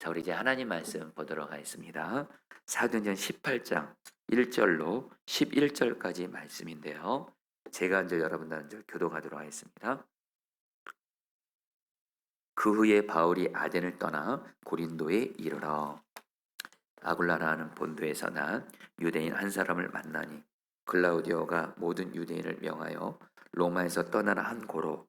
자, 우리 이제 하나님 말씀 보도록 하겠습니다. 사도행전 18장 1절로 11절까지 말씀인데요. 제가 이제 여러분들 이제 교도하도록 하겠습니다. 그 후에 바울이 아덴을 떠나 고린도에 이르러 아굴라라는 본도에서 난 유대인 한 사람을 만나니 글라우디오가 모든 유대인을 명하여 로마에서 떠나라 한 고로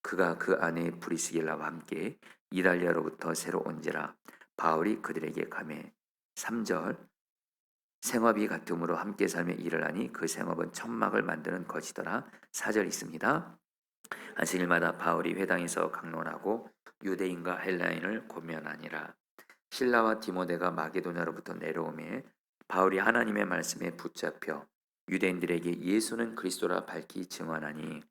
그가 그 아내 브리스길라와 함께 이달리아로부터 새로 온지라 바울이 그들에게 가매 3절 생업이 같음으로 함께 삶에 일을 하니 그 생업은 천막을 만드는 것이더라. 4절 있습니다. 안식일마다 바울이 회당에서 강론하고 유대인과 헬라인을 고면하니라. 실라와 디모데가 마게도냐로부터 내려오매 바울이 하나님의 말씀에 붙잡혀 유대인들에게 예수는 그리스도라 밝히 증언하니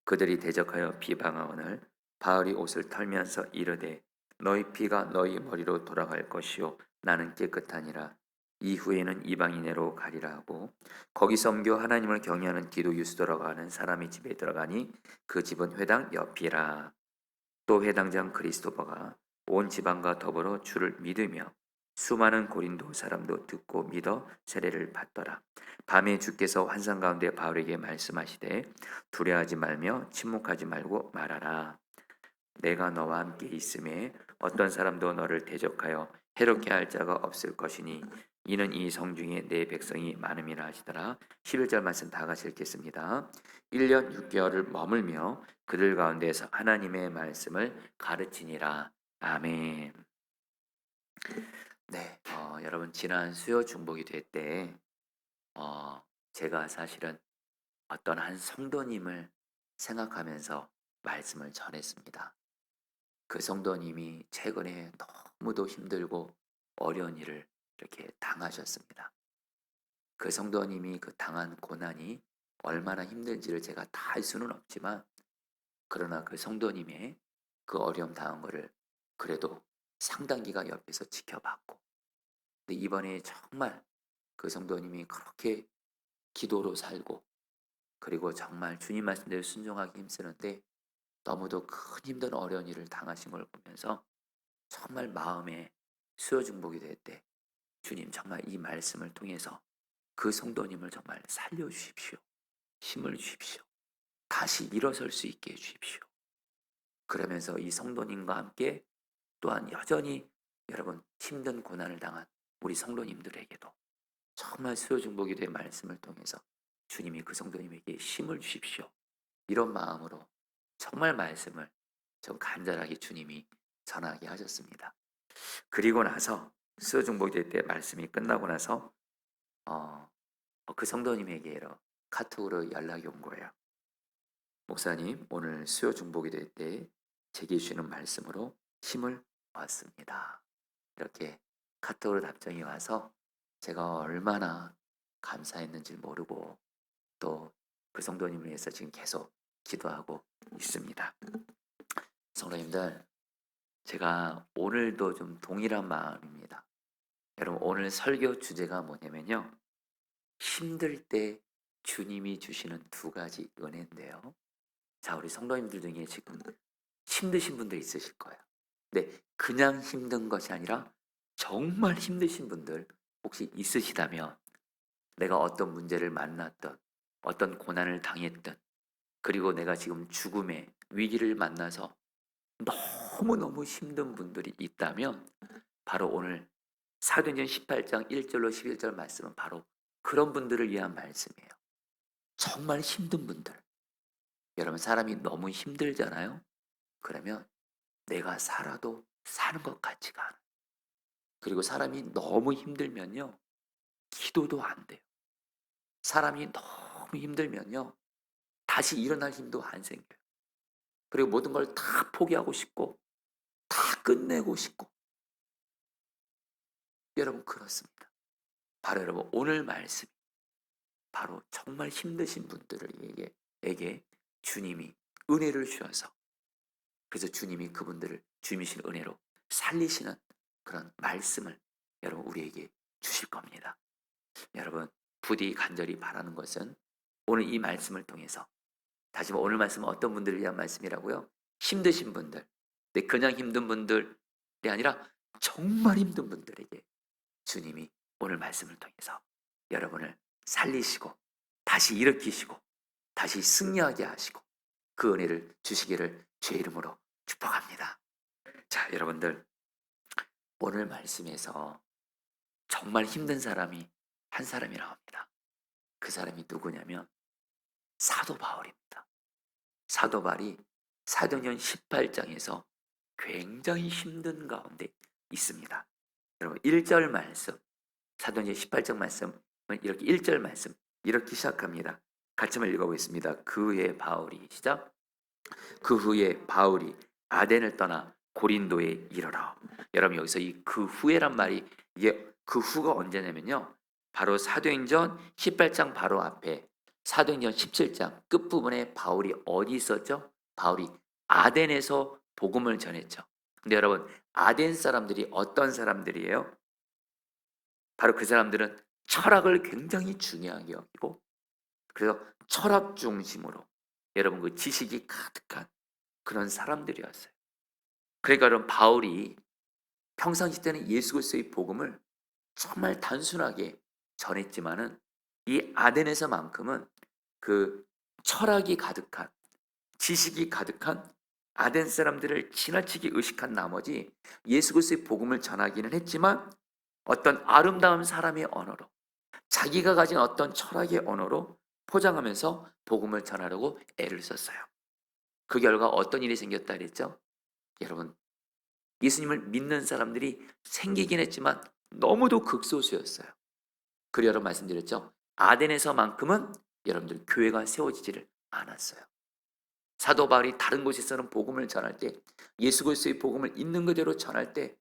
그들이 대적하여 비방하오늘 바울이 옷을 털면서 이르되 너희 피가 너희 머리로 돌아갈 것이요 나는 깨끗하니라. 이후에는 이방인으로 가리라 하고 거기 섬겨 하나님을 경외하는 디도 유스도라고 하는 사람의 집에 들어가니 그 집은 회당 옆이라. 또 회당장 그리스도버가 온 지방과 더불어 주를 믿으며 수많은 고린도 사람도 듣고 믿어 세례를 받더라. 밤에 주께서 환상 가운데 바울에게 말씀하시되 두려워하지 말며 침묵하지 말고 말하라. 내가 너와 함께 있음에 어떤 사람도 너를 대적하여 해롭게 할 자가 없을 것이니 이는 이 성중에 내 백성이 많음이라 하시더라. 11절 말씀 다 같이 읽겠습니다. 1년 6개월을 머물며 그들 가운데서 하나님의 말씀을 가르치니라. 아멘. 네, 여러분 지난 수요 중보기 때 제가 사실은 어떤 한 성도님을 생각하면서 말씀을 전했습니다. 그 성도님이 최근에 너무도 힘들고 어려운 일을 이렇게 당하셨습니다. 그 성도님이 그 당한 고난이 얼마나 힘든지를 제가 다 알 수는 없지만 그러나 그 성도님의 그 어려움 당한 거를 그래도 상당 기간 옆에서 지켜봤고 근데 이번에 정말 그 성도님이 그렇게 기도로 살고 그리고 정말 주님 말씀대로 순종하기 힘쓰는데 너무도 큰 힘든 어려운 일을 당하신 걸 보면서 정말 마음에 수요 중복이 될 때 주님 정말 이 말씀을 통해서 그 성도님을 정말 살려주십시오. 힘을 주십시오. 다시 일어설 수 있게 해주십시오. 그러면서 이 성도님과 함께 또한 여전히 여러분 힘든 고난을 당한 우리 성도님들에게도 정말 수요 중복기도의 말씀을 통해서 주님이 그 성도님에게 힘을 주십시오. 이런 마음으로 정말 말씀을 좀 간절하게 주님이 전하게 하셨습니다. 그리고 나서 수요 중복기도 때 말씀이 끝나고 나서 그 성도님에게 카톡으로 연락이 온 거예요. 목사님 오늘 수요 중복기도 때 제게 주시는 말씀으로 힘을 얻습니다. 이렇게 카톡으로 답장이 와서 제가 얼마나 감사했는지 모르고 또 그 성도님을 위해서 지금 계속 기도하고 있습니다. 성도님들 제가 오늘도 좀 동일한 마음입니다. 여러분 오늘 설교 주제가 뭐냐면요. 힘들 때 주님이 주시는 두 가지 은혜인데요. 자 우리 성도님들 중에 지금 힘드신 분들 있으실 거예요. 근데 그냥 힘든 것이 아니라 정말 힘드신 분들 혹시 있으시다면 내가 어떤 문제를 만났던 어떤 고난을 당했던 그리고 내가 지금 죽음의 위기를 만나서 너무너무 힘든 분들이 있다면 바로 오늘 사도행전 18장 1절로 11절 말씀은 바로 그런 분들을 위한 말씀이에요. 정말 힘든 분들. 여러분 사람이 너무 힘들잖아요. 그러면 내가 살아도 사는 것 같지가 않아요. 그리고 사람이 너무 힘들면요. 기도도 안 돼요. 사람이 너무 힘들면요. 다시 일어날 힘도 안 생겨요. 그리고 모든 걸 다 포기하고 싶고 다 끝내고 싶고 여러분 그렇습니다. 바로 여러분 오늘 말씀 바로 정말 힘드신 분들에게 주님이 은혜를 주셔서 그래서 주님이 그분들을 주님이신 은혜로 살리시는 그런 말씀을 여러분 우리에게 주실 겁니다. 여러분 부디 간절히 바라는 것은 오늘 이 말씀을 통해서 다시 오늘 말씀은 어떤 분들을 위한 말씀이라고요? 힘드신 분들. 근데 그냥 힘든 분들이 아니라 정말 힘든 분들에게 주님이 오늘 말씀을 통해서 여러분을 살리시고 다시 일으키시고 다시 승리하게 하시고 그 은혜를 주시기를 주의 이름으로 축복합니다. 자, 여러분들, 오늘 말씀에서 정말 힘든 사람이 한 사람이라고 합니다. 그 사람이 누구냐면 사도 바울입니다. 사도 바울이 사도행전 18장에서 굉장히 힘든 가운데 있습니다. 여러분, 1절 말씀, 사도행전 18장 말씀은 이렇게 1절 말씀 이렇게 시작합니다. 같이 한번 읽어보겠습니다. 그 후에 바울이 시작. 그 후에 바울이 아덴을 떠나 고린도에 이르러. 여러분, 여기서 이 그 후에란 말이, 이게 그 후가 언제냐면요, 바로 사도행전 18장 바로 앞에 사도행전 17장 끝부분에 바울이 어디 있었죠? 바울이 아덴에서 복음을 전했죠. 근데 여러분, 아덴 사람들이 어떤 사람들이에요? 바로 그 사람들은 철학을 굉장히 중요하게 여기고, 그래서 철학 중심으로 여러분 그 지식이 가득한 그런 사람들이었어요. 그러니까 여러분, 바울이 평상시 때는 예수 그리스도의 복음을 정말 단순하게 전했지만은 이 아덴에서만큼은 그 철학이 가득한, 지식이 가득한 아덴 사람들을 지나치게 의식한 나머지 예수 그리스도의 복음을 전하기는 했지만 어떤 아름다운 사람의 언어로, 자기가 가진 어떤 철학의 언어로 포장하면서 복음을 전하려고 애를 썼어요. 그 결과 어떤 일이 생겼다 그랬죠? 여러분, 예수님을 믿는 사람들이 생기긴 했지만 너무도 극소수였어요. 그리고 여러분 말씀드렸죠? 아덴에서만큼은 여러분들 교회가 세워지지를 않았어요. 사도 바울이 다른 곳에서는 복음을 전할 때, 예수 그리스도의 복음을 있는 그대로 전할 때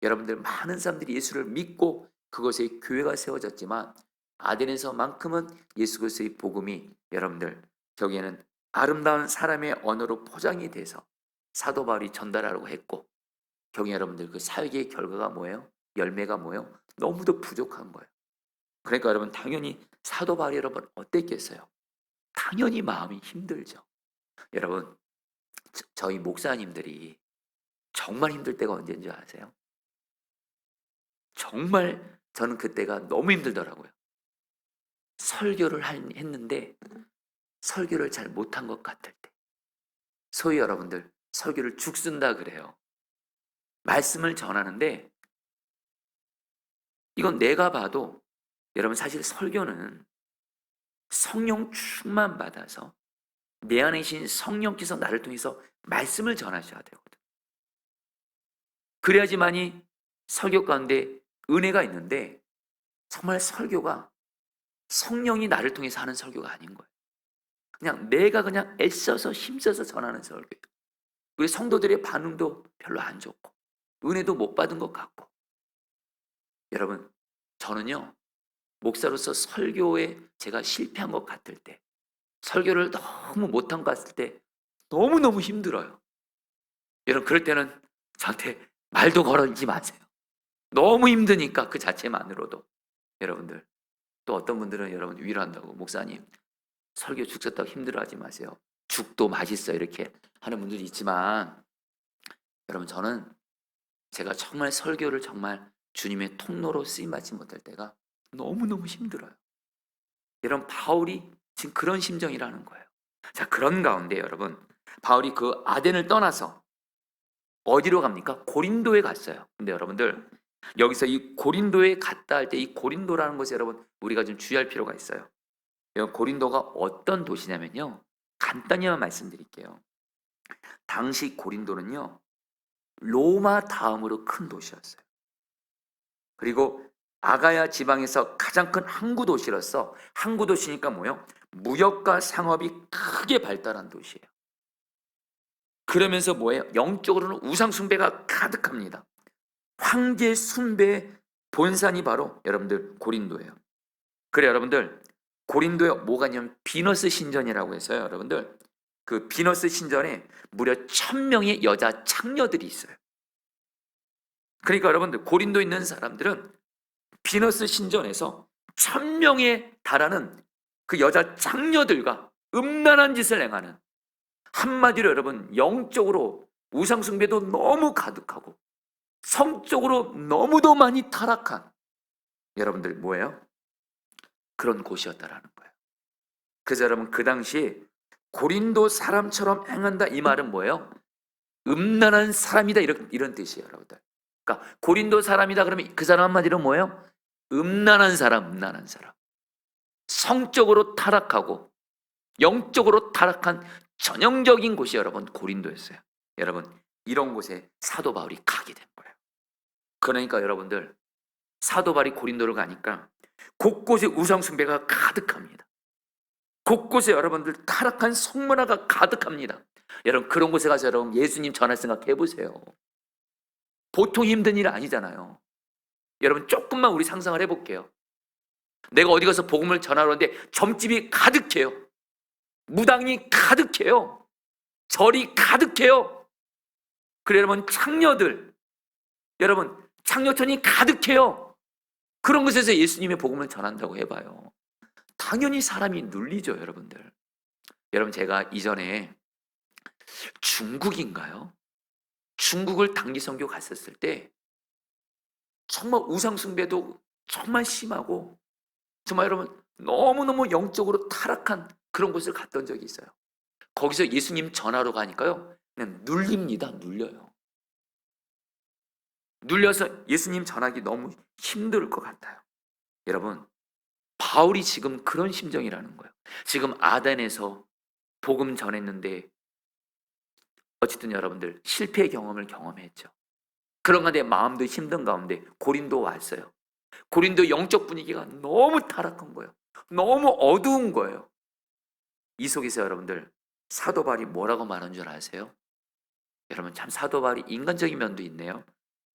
여러분들 많은 사람들이 예수를 믿고 그곳에 교회가 세워졌지만 아덴에서만큼은 예수 그리스도의 복음이 여러분들 저기에는 아름다운 사람의 언어로 포장이 돼서 사도 바울이 전달하려고 했고, 경희 여러분들 그 사역의 결과가 뭐예요? 열매가 뭐예요? 너무도 부족한 거예요. 그러니까 여러분, 당연히 사도 바울이 여러분 어땠겠어요? 당연히 마음이 힘들죠. 여러분, 저희 목사님들이 정말 힘들 때가 언제인지 아세요? 정말 저는 그때가 너무 힘들더라고요. 설교를 했는데 설교를 잘 못한 것 같을 때, 소위 여러분들 설교를 죽쓴다 그래요. 말씀을 전하는데 이건 내가 봐도, 여러분 사실 설교는 성령 충만 받아서 내 안에 계신 성령께서 나를 통해서 말씀을 전하셔야 되거든. 그래야지만이 설교 가운데 은혜가 있는데, 정말 설교가 성령이 나를 통해서 하는 설교가 아닌 거예요. 그냥 내가 그냥 애써서 힘써서 전하는 설교예요. 우리 성도들의 반응도 별로 안 좋고 은혜도 못 받은 것 같고. 여러분, 저는요, 목사로서 설교에 제가 실패한 것 같을 때, 설교를 너무 못한 것 같을 때 너무너무 힘들어요. 여러분, 그럴 때는 저한테 말도 걸지 마세요. 너무 힘드니까 그 자체만으로도. 여러분들, 또 어떤 분들은 여러분 위로한다고, 목사님 설교 죽 썼다고 힘들어하지 마세요. 죽도 맛있어, 이렇게 하는 분들이 있지만, 여러분 저는 제가 정말 설교를 정말 주님의 통로로 쓰임받지 못할 때가 너무너무 힘들어요. 여러분, 바울이 지금 그런 심정이라는 거예요. 자, 그런 가운데 여러분, 바울이 그 아덴을 떠나서 어디로 갑니까? 고린도에 갔어요. 근데 여러분들, 여기서 이 고린도에 갔다 할 때 이 고린도라는 것에 여러분 우리가 좀 주의할 필요가 있어요. 고린도가 어떤 도시냐면요, 간단히만 말씀드릴게요. 당시 고린도는요, 로마 다음으로 큰 도시였어요. 그리고 아가야 지방에서 가장 큰 항구 도시로서, 항구 도시니까 뭐예요? 무역과 상업이 크게 발달한 도시예요. 그러면서 뭐예요? 영적으로는 우상 숭배가 가득합니다. 황제 숭배의 본산이 바로 여러분들 고린도예요. 그래 여러분들, 고린도에 뭐가 있냐면 비너스 신전이라고 해서요, 여러분들 그 비너스 신전에 무려 1000명의 여자 창녀들이 있어요. 그러니까 여러분들, 고린도에 있는 사람들은 비너스 신전에서 1000명에 달하는 그 여자 창녀들과 음란한 짓을 행하는, 한마디로 여러분 영적으로 우상숭배도 너무 가득하고 성적으로 너무도 많이 타락한 여러분들 뭐예요? 그런 곳이었다라는 거예요. 그래서 여러분 그 당시에 고린도 사람처럼 행한다 이 말은 뭐예요? 음란한 사람이다 이런 뜻이에요, 여러분들. 그러니까 고린도 사람이다 그러면 그 사람 한마디로 뭐예요? 음란한 사람, 음란한 사람. 성적으로 타락하고 영적으로 타락한 전형적인 곳이 여러분 고린도였어요. 여러분 이런 곳에 사도 바울이 가게 된 거예요. 그러니까 여러분들 사도 바울이 고린도를 가니까 곳곳에 우상 숭배가 가득합니다. 곳곳에 여러분들 타락한 성문화가 가득합니다. 여러분 그런 곳에 가서 여러분 예수님 전할 생각 해보세요. 보통 힘든 일 아니잖아요. 여러분 조금만 우리 상상을 해볼게요. 내가 어디 가서 복음을 전하러 오는데 점집이 가득해요. 무당이 가득해요. 절이 가득해요. 그래 여러분 창녀들, 여러분 창녀촌이 가득해요. 그런 곳에서 예수님의 복음을 전한다고 해봐요. 당연히 사람이 눌리죠, 여러분들. 여러분 제가 이전에 중국인가요? 중국을 단기 선교 갔었을 때 정말 우상 숭배도 정말 심하고 정말 여러분 너무너무 영적으로 타락한 그런 곳을 갔던 적이 있어요. 거기서 예수님 전하러 가니까요 그냥 눌립니다. 눌려요. 눌려서 예수님 전하기 너무 힘들 것 같아요. 여러분 바울이 지금 그런 심정이라는 거예요. 지금 아덴에서 복음 전했는데 어쨌든 여러분들 실패의 경험을 경험했죠. 그런 가운데 마음도 힘든 가운데 고린도 왔어요. 고린도 영적 분위기가 너무 타락한 거예요. 너무 어두운 거예요. 이 속에서 여러분들 사도 바울이 뭐라고 말한 줄 아세요? 여러분 참 사도 바울이 인간적인 면도 있네요.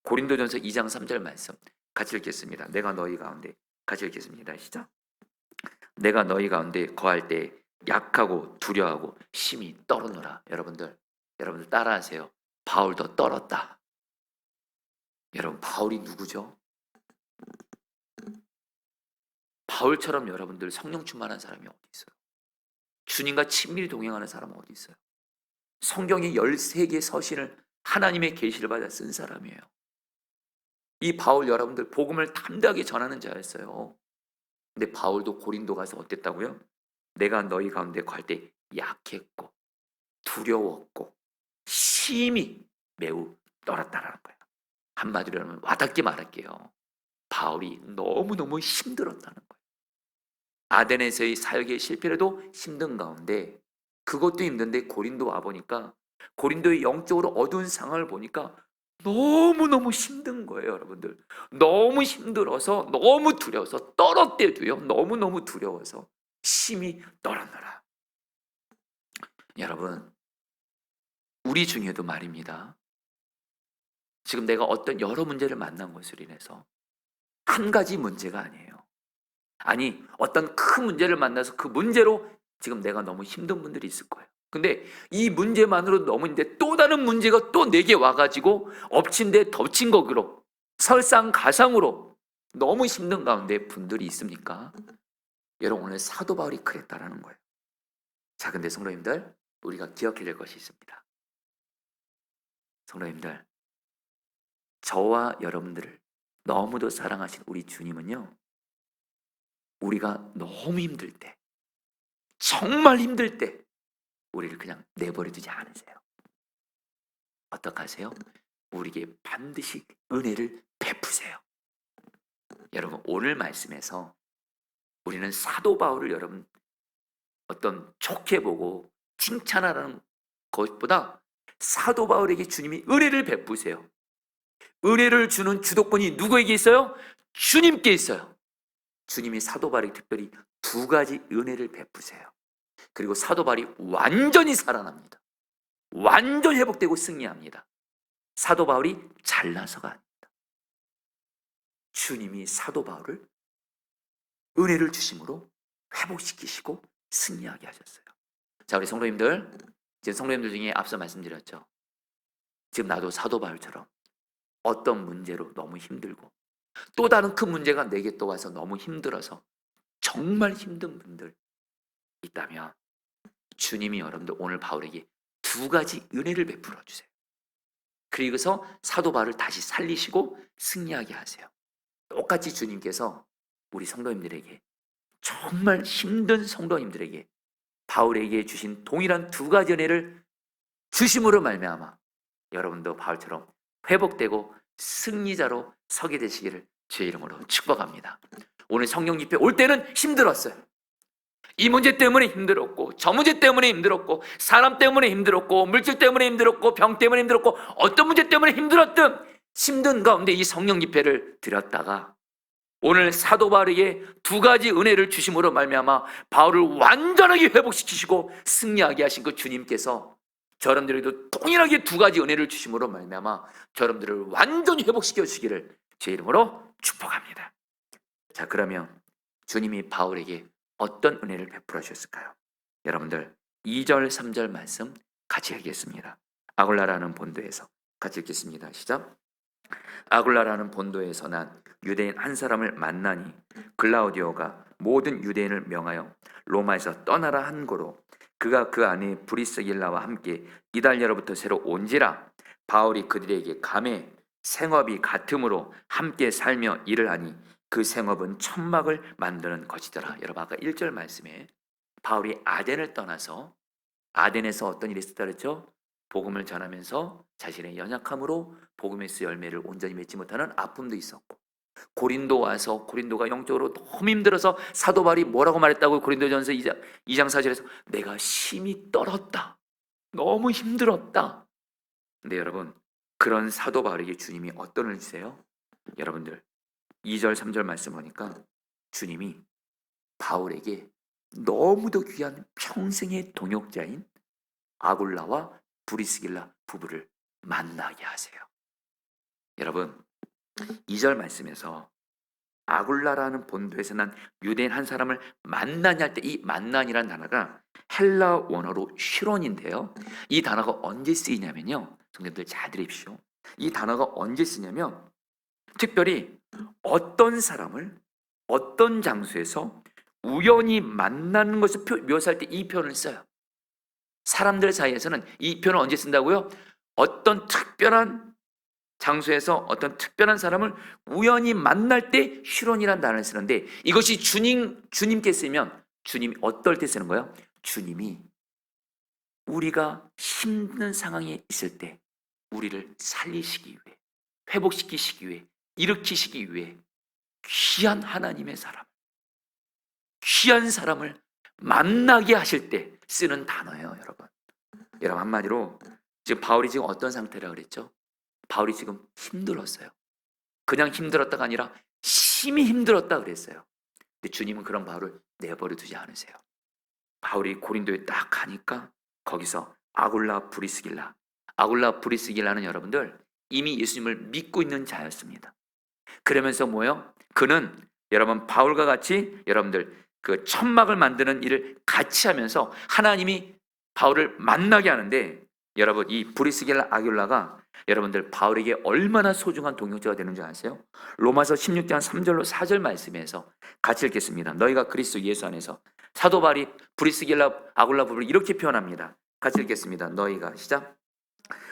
고린도전서 2장 3절 말씀 같이 읽겠습니다. 내가 너희 가운데 같이 읽겠습니다. 시작. 내가 너희 가운데 거할 때 약하고 두려워하고 심히 떨어노라. 여러분들 따라하세요. 바울도 떨었다. 여러분 바울이 누구죠? 바울처럼 여러분들 성령 충만한 사람이 어디 있어요? 주님과 친밀히 동행하는 사람은 어디 있어요? 성경의 13개 서신을 하나님의 계시를 받아 쓴 사람이에요. 이 바울 여러분들 복음을 담대하게 전하는 자였어요. 근데 바울도 고린도 가서 어땠다고요? 내가 너희 가운데 갈 때 약했고 두려웠고 심히 매우 떨었다라는 거예요. 한마디로 하면 와닿게 말할게요. 바울이 너무너무 힘들었다는 거예요. 아덴에서의 사역의 실패라도 힘든 가운데 그것도 힘든데 고린도 와보니까 고린도의 영적으로 어두운 상황을 보니까 너무너무 힘든 거예요, 여러분들. 너무 힘들어서 너무 두려워서 떨었대도요. 너무너무 두려워서 심히 떨었노라. 여러분 우리 중에도 말입니다. 지금 내가 어떤 여러 문제를 만난 것으로 인해서 한 가지 문제가 아니에요. 아니 어떤 큰 문제를 만나서 그 문제로 지금 내가 너무 힘든 분들이 있을 거예요. 근데 이 문제만으로 너무 힘든데 또 다른 문제가 또 내게 와가지고 엎친 데 덮친 거로 설상가상으로 너무 힘든 가운데 분들이 있습니까? 여러분 오늘 사도 바울이 그랬다라는 거예요. 자 근데 성도님들 우리가 기억해야 될 것이 있습니다. 성도님들 저와 여러분들을 너무도 사랑하신 우리 주님은요 우리가 너무 힘들 때 정말 힘들 때 우리를 그냥 내버려 두지 않으세요. 어떡하세요? 우리에게 반드시 은혜를 베푸세요. 여러분 오늘 말씀에서 우리는 사도 바울을 여러분 어떤 좋게 보고 칭찬하라는 것보다 사도 바울에게 주님이 은혜를 베푸세요. 은혜를 주는 주도권이 누구에게 있어요? 주님께 있어요. 주님이 사도 바울에게 특별히 두 가지 은혜를 베푸세요. 그리고 사도 바울이 완전히 살아납니다. 완전히 회복되고 승리합니다. 사도 바울이 잘나서가 아닙니다. 주님이 사도 바울을 은혜를 주심으로 회복시키시고 승리하게 하셨어요. 자 우리 성도님들 지금 성도님들 중에 앞서 말씀드렸죠. 지금 나도 사도 바울처럼 어떤 문제로 너무 힘들고 또 다른 큰 문제가 내게 또 와서 너무 힘들어서 정말 힘든 분들 있다면 주님이 여러분들 오늘 바울에게 두 가지 은혜를 베풀어 주세요. 그리고서 사도 바울을 다시 살리시고 승리하게 하세요. 똑같이 주님께서 우리 성도님들에게, 정말 힘든 성도님들에게 바울에게 주신 동일한 두 가지 은혜를 주심으로 말미암아 여러분도 바울처럼 회복되고 승리자로 서게 되시기를 주의 이름으로 축복합니다. 오늘 성령 집회 올 때는 힘들었어요. 이 문제 때문에 힘들었고, 저 문제 때문에 힘들었고, 사람 때문에 힘들었고, 물질 때문에 힘들었고, 병 때문에 힘들었고, 어떤 문제 때문에 힘들었든 힘든 가운데 이 성령 집회를 드렸다가 오늘 사도 바울에게 두 가지 은혜를 주심으로 말미암아 바울을 완전하게 회복시키시고 승리하게 하신 그 주님께서 저러분들에게도 동일하게 두 가지 은혜를 주심으로 말미암아 저러분들을 완전히 회복시켜 주시기를 제 이름으로 축복합니다. 자, 그러면 주님이 바울에게 어떤 은혜를 베풀어 주셨을까요? 여러분들 2절 3절 말씀 같이 읽겠습니다. 아굴라라는 본도에서 같이 읽겠습니다. 시작. 아굴라라는 본도에서 난 유대인 한 사람을 만나니 글라우디오가 모든 유대인을 명하여 로마에서 떠나라 한 고로 그가 그 안에 브리스길라와 함께 이달리아로부터 새로 온지라. 바울이 그들에게 감히 생업이 같음으로 함께 살며 일을 하니 그 생업은 천막을 만드는 것이더라. 여러분 아까 1절 말씀에 바울이 아덴을 떠나서 아덴에서 어떤 일이 있었다 그랬죠? 복음을 전하면서 자신의 연약함으로 복음의 열매를 온전히 맺지 못하는 아픔도 있었고, 고린도 와서 고린도가 영적으로 너무 힘들어서 사도 바울이 뭐라고 말했다고? 고린도전서 2장 4절에서 내가 심히 떨었다, 너무 힘들었다. 근데 여러분 그런 사도 바울에게 주님이 어떤 을 주세요? 여러분들 2절 3절 말씀 보니까 주님이 바울에게 너무도 귀한 평생의 동역자인 아굴라와 브리스길라 부부를 만나게 하세요. 여러분 2절 말씀에서 아굴라라는 본도에서 난 유대인 한 사람을 만나냐 할 때 이 만나니라는 단어가 헬라 원어로 슈론인데요. 이 단어가 언제 쓰이냐면요. 성도님들 잘 들으십시오. 이 단어가 언제 쓰냐면 특별히 어떤 사람을 어떤 장소에서 우연히 만나는 것을 묘사할 때 이 표현을 써요. 사람들 사이에서는 이 표현을 언제 쓴다고요? 어떤 특별한 장소에서 어떤 특별한 사람을 우연히 만날 때 슈론이라는 단어를 쓰는데 이것이 주님께 쓰면 주님이 어떨 때 쓰는 거예요? 주님이 우리가 힘든 상황에 있을 때 우리를 살리시기 위해, 회복시키시기 위해, 일으키시기 위해 귀한 하나님의 사람, 귀한 사람을 만나게 하실 때 쓰는 단어예요. 여러분 한마디로 지금 바울이 지금 어떤 상태라고 그랬죠? 바울이 지금 힘들었어요. 그냥 힘들었다가 아니라 심히 힘들었다 그랬어요. 근데 주님은 그런 바울을 내버려 두지 않으세요. 바울이 고린도에 딱 가니까 거기서 아굴라 브리스길라는 여러분들 이미 예수님을 믿고 있는 자였습니다. 그러면서 뭐요? 그는 여러분 바울과 같이 여러분들 그 천막을 만드는 일을 같이 하면서 하나님이 바울을 만나게 하는데 여러분 이 브리스길라 아굴라가 여러분들 바울에게 얼마나 소중한 동역자가 되는 줄 아세요? 로마서 16장 3절로 4절 말씀에서 같이 읽겠습니다. 너희가 그리스도 예수 안에서 사도 바울이 브리스길라 아굴라 부부를 이렇게 표현합니다. 같이 읽겠습니다. 너희가 시작.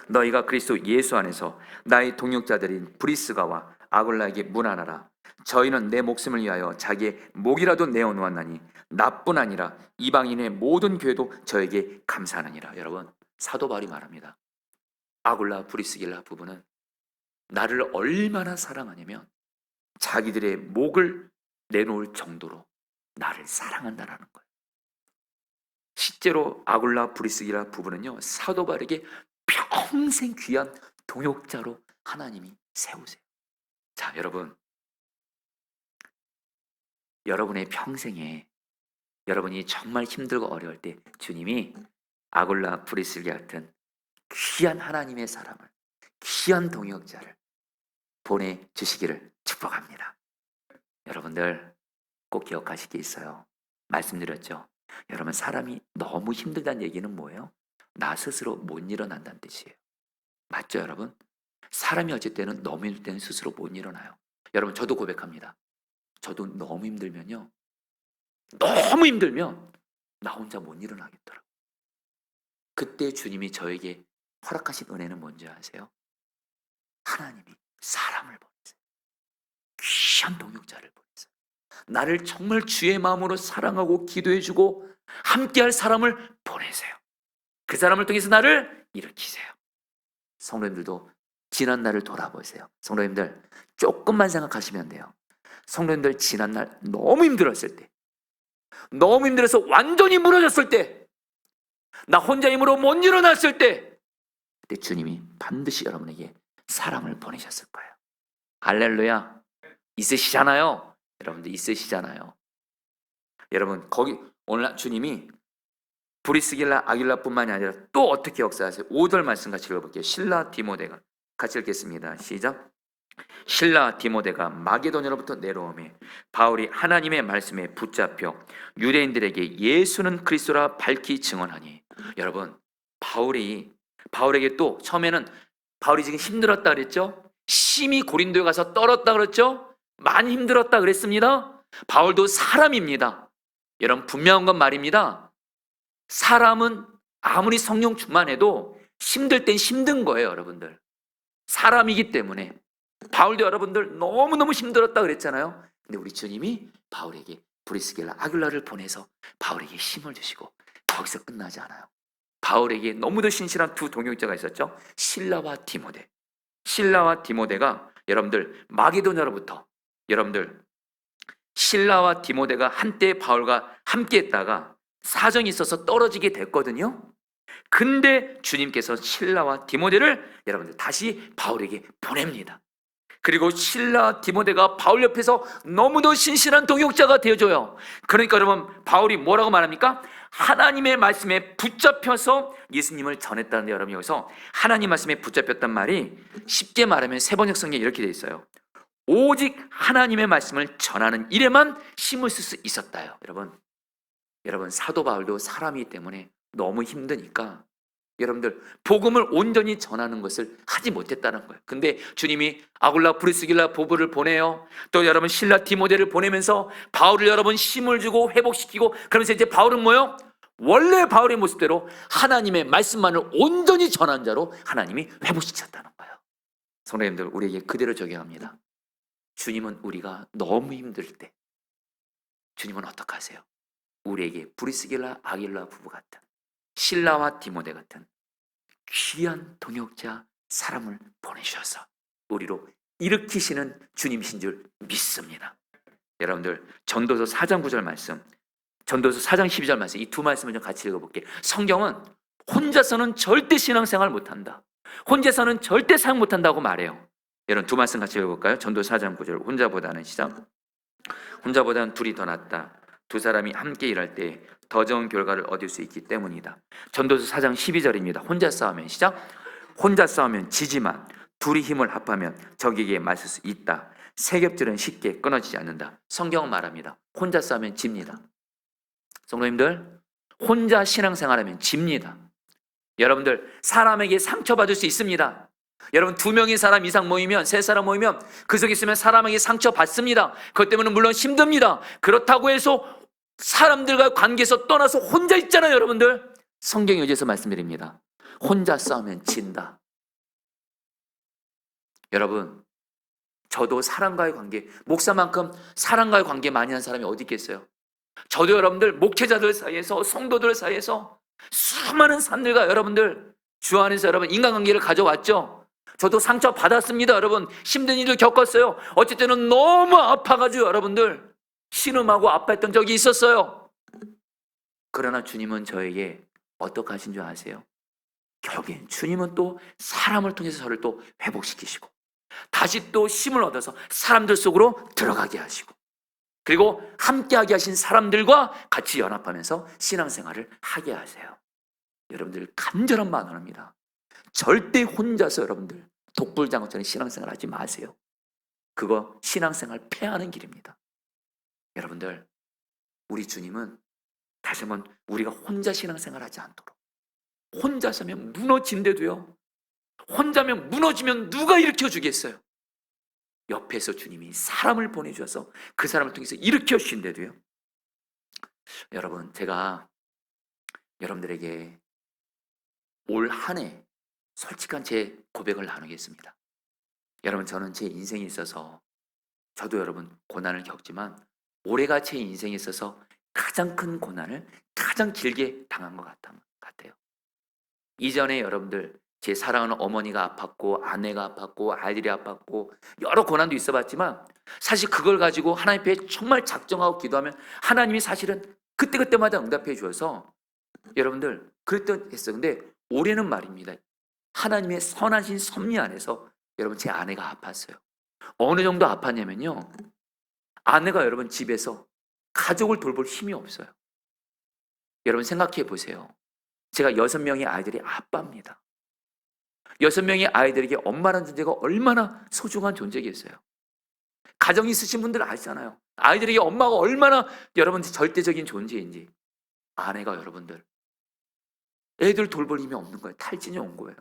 너희가 그리스도 예수 안에서 나의 동역자들인 브리스가와 아굴라에게 문안하라. 저희는 내 목숨을 위하여 자기의 목이라도 내어놓았나니 나뿐 아니라 이방인의 모든 교회도 저에게 감사하느니라. 여러분 사도 바울이 말합니다. 아굴라 브리스길라 부부는 나를 얼마나 사랑하냐면 자기들의 목을 내놓을 정도로 나를 사랑한다라는 거예요. 실제로 아굴라 브리스길라 부부는요 사도 바울에게 평생 귀한 동역자로 하나님이 세우세요. 자, 여러분의 평생에 여러분이 정말 힘들고 어려울 때 주님이 아굴라 브리스길라 같은 귀한 하나님의 사람을, 귀한 동역자를 보내주시기를 축복합니다. 여러분들 꼭 기억하실 게 있어요. 말씀드렸죠. 여러분 사람이 너무 힘들다는 얘기는 뭐예요? 나 스스로 못 일어난다는 뜻이에요. 맞죠 여러분? 사람이 어쩔 때는 너무 힘들 때는 스스로 못 일어나요. 여러분 저도 고백합니다. 저도 너무 힘들면 나 혼자 못 일어나겠더라고요. 그때 주님이 저에게 허락하신 은혜는 뭔지 아세요? 하나님이 사람을 보내세요. 귀한 동역자를 보내세요. 나를 정말 주의 마음으로 사랑하고 기도해주고 함께할 사람을 보내세요. 그 사람을 통해서 나를 일으키세요. 성도님들도 지난 날을 돌아보세요. 성도님들 조금만 생각하시면 돼요. 성도님들 지난 날 너무 힘들었을 때, 너무 힘들어서 완전히 무너졌을 때, 나 혼자 힘으로 못 일어났을 때, 그때 주님이 반드시 여러분에게 사람을 보내셨을 거예요. 할렐루야. 있으시잖아요. 여러분들 있으시잖아요. 여러분 거기 오늘 주님이 브리스길라 아길라뿐만이 아니라 또 어떻게 역사하세요? 5절 말씀 같이 읽어볼게요. 신라 디모데가 같이 읽겠습니다. 시작. 신라 디모데가 마게도냐로부터 내려오매 바울이 하나님의 말씀에 붙잡혀 유대인들에게 예수는 그리스도라 밝히 증언하니. 여러분 바울에게 또 처음에는 바울이 지금 힘들었다 그랬죠? 심히 고린도에 가서 떨었다 그랬죠? 많이 힘들었다 그랬습니다. 바울도 사람입니다. 여러분 분명한 건 말입니다. 사람은 아무리 성령 충만해도 힘들 땐 힘든 거예요, 여러분들. 사람이기 때문에. 바울도 여러분들 너무너무 힘들었다 그랬잖아요. 근데 우리 주님이 바울에게 브리스길라 아굴라를 보내서 바울에게 힘을 주시고 거기서 끝나지 않아요. 바울에게 너무도 신실한 두 동역자가 있었죠. 실라와 디모데. 실라와 디모데가 여러분들 마게도냐로부터 여러분들 실라와 디모데가 한때 바울과 함께 했다가 사정이 있어서 떨어지게 됐거든요. 근데 주님께서 실라와 디모데를 여러분들 다시 바울에게 보냅니다. 그리고 실라 디모데가 바울 옆에서 너무도 신실한 동역자가 되어줘요. 그러니까 여러분 바울이 뭐라고 말합니까? 하나님의 말씀에 붙잡혀서 예수님을 전했다는데, 여러분 여기서 하나님 말씀에 붙잡혔단 말이 쉽게 말하면 세번역 성경에 이렇게 돼 있어요. 오직 하나님의 말씀을 전하는 일에만 힘을 쓸 수 있었다요. 여러분 사도 바울도 사람이기 때문에 너무 힘드니까 여러분들 복음을 온전히 전하는 것을 하지 못했다는 거예요. 근데 주님이 아굴라 브리스길라 보부를 보내요. 또 여러분 실라 디모데를 보내면서 바울을 여러분 힘을 주고 회복시키고, 그러면서 이제 바울은 뭐요? 원래 바울의 모습대로 하나님의 말씀만을 온전히 전한 자로 하나님이 회복시켰다는 거예요. 성도님들 우리에게 그대로 적용합니다. 주님은 우리가 너무 힘들 때 주님은 어떻게 하세요? 우리에게 브리스길라 아길라 부부 같은 실라와 디모데 같은 귀한 동역자 사람을 보내주셔서 우리로 일으키시는 주님이신 줄 믿습니다. 여러분들 전도서 4장 9절 말씀, 전도서 4장 12절 말씀, 이 두 말씀을 좀 같이 읽어볼게요. 성경은 혼자서는 절대 신앙생활 못한다, 혼자서는 절대 사역 못한다고 말해요. 여러분 두 말씀 같이 읽어볼까요? 전도서 4장 9절. 혼자보다는 시작. 혼자보다는 둘이 더 낫다. 두 사람이 함께 일할 때 더 좋은 결과를 얻을 수 있기 때문이다. 전도서 4장 12절입니다. 혼자 싸우면 시작. 혼자 싸우면 지지만 둘이 힘을 합하면 적에게 맞을 수 있다. 세 겹줄은 쉽게 끊어지지 않는다. 성경은 말합니다. 혼자 싸우면 집니다. 성도님들 혼자 신앙생활하면 집니다. 여러분들 사람에게 상처받을 수 있습니다. 여러분 2명의 사람 이상 모이면, 3사람 모이면 그 속에 있으면 사람에게 상처받습니다. 그것 때문에 물론 힘듭니다. 그렇다고 해서 사람들과 관계에서 떠나서 혼자 있잖아요. 여러분들 성경이 여기서 말씀드립니다. 혼자 싸우면 진다. 여러분 저도 사람과의 관계, 목사만큼 사람과의 관계 많이 한 사람이 어디 있겠어요? 저도 여러분들 목회자들 사이에서, 성도들 사이에서 수많은 사람들과 여러분들 주 안에서 여러분 인간관계를 가져왔죠. 저도 상처 받았습니다. 여러분 힘든 일을 겪었어요. 어쩔 때는 너무 아파가지고 여러분들 신음하고 아파했던 적이 있었어요. 그러나 주님은 저에게 어떻게 하신 줄 아세요? 결국엔 주님은 또 사람을 통해서 저를 또 회복시키시고 다시 또 힘을 얻어서 사람들 속으로 들어가게 하시고, 그리고 함께하게 하신 사람들과 같이 연합하면서 신앙생활을 하게 하세요. 여러분들 간절한 만원합니다. 절대 혼자서 여러분들 독불장군처럼 신앙생활 하지 마세요. 그거 신앙생활 패하는 길입니다. 여러분들 우리 주님은 다시 한번 우리가 혼자 신앙생활 하지 않도록, 혼자서면 무너진데도요, 혼자면 무너지면 누가 일으켜 주겠어요? 옆에서 주님이 사람을 보내주셔서 그 사람을 통해서 일으켜 주신데도요. 여러분 제가 여러분들에게 올 한 해 솔직한 제 고백을 나누겠습니다. 여러분, 저는 제 인생에 있어서 저도 여러분 고난을 겪지만 올해가 제 인생에 있어서 가장 큰 고난을 가장 길게 당한 것 같아요. 이전에 여러분들 제 사랑하는 어머니가 아팠고 아내가 아팠고 아이들이 아팠고 여러 고난도 있어 봤지만 사실 그걸 가지고 하나님 앞에 정말 작정하고 기도하면 하나님이 사실은 그때그때마다 응답해 주셔서 여러분들 그랬던 했어요. 근데 올해는 말입니다. 하나님의 선하신 섭리 안에서 여러분 제 아내가 아팠어요. 어느 정도 아팠냐면요. 아내가 여러분 집에서 가족을 돌볼 힘이 없어요. 여러분 생각해 보세요. 제가 6명의 아이들의 아빠입니다. 6명의 아이들에게 엄마라는 존재가 얼마나 소중한 존재겠어요. 가정 있으신 분들 아시잖아요. 아이들에게 엄마가 얼마나 여러분 절대적인 존재인지. 아내가 여러분들 애들 돌볼 힘이 없는 거예요. 탈진이 온 거예요.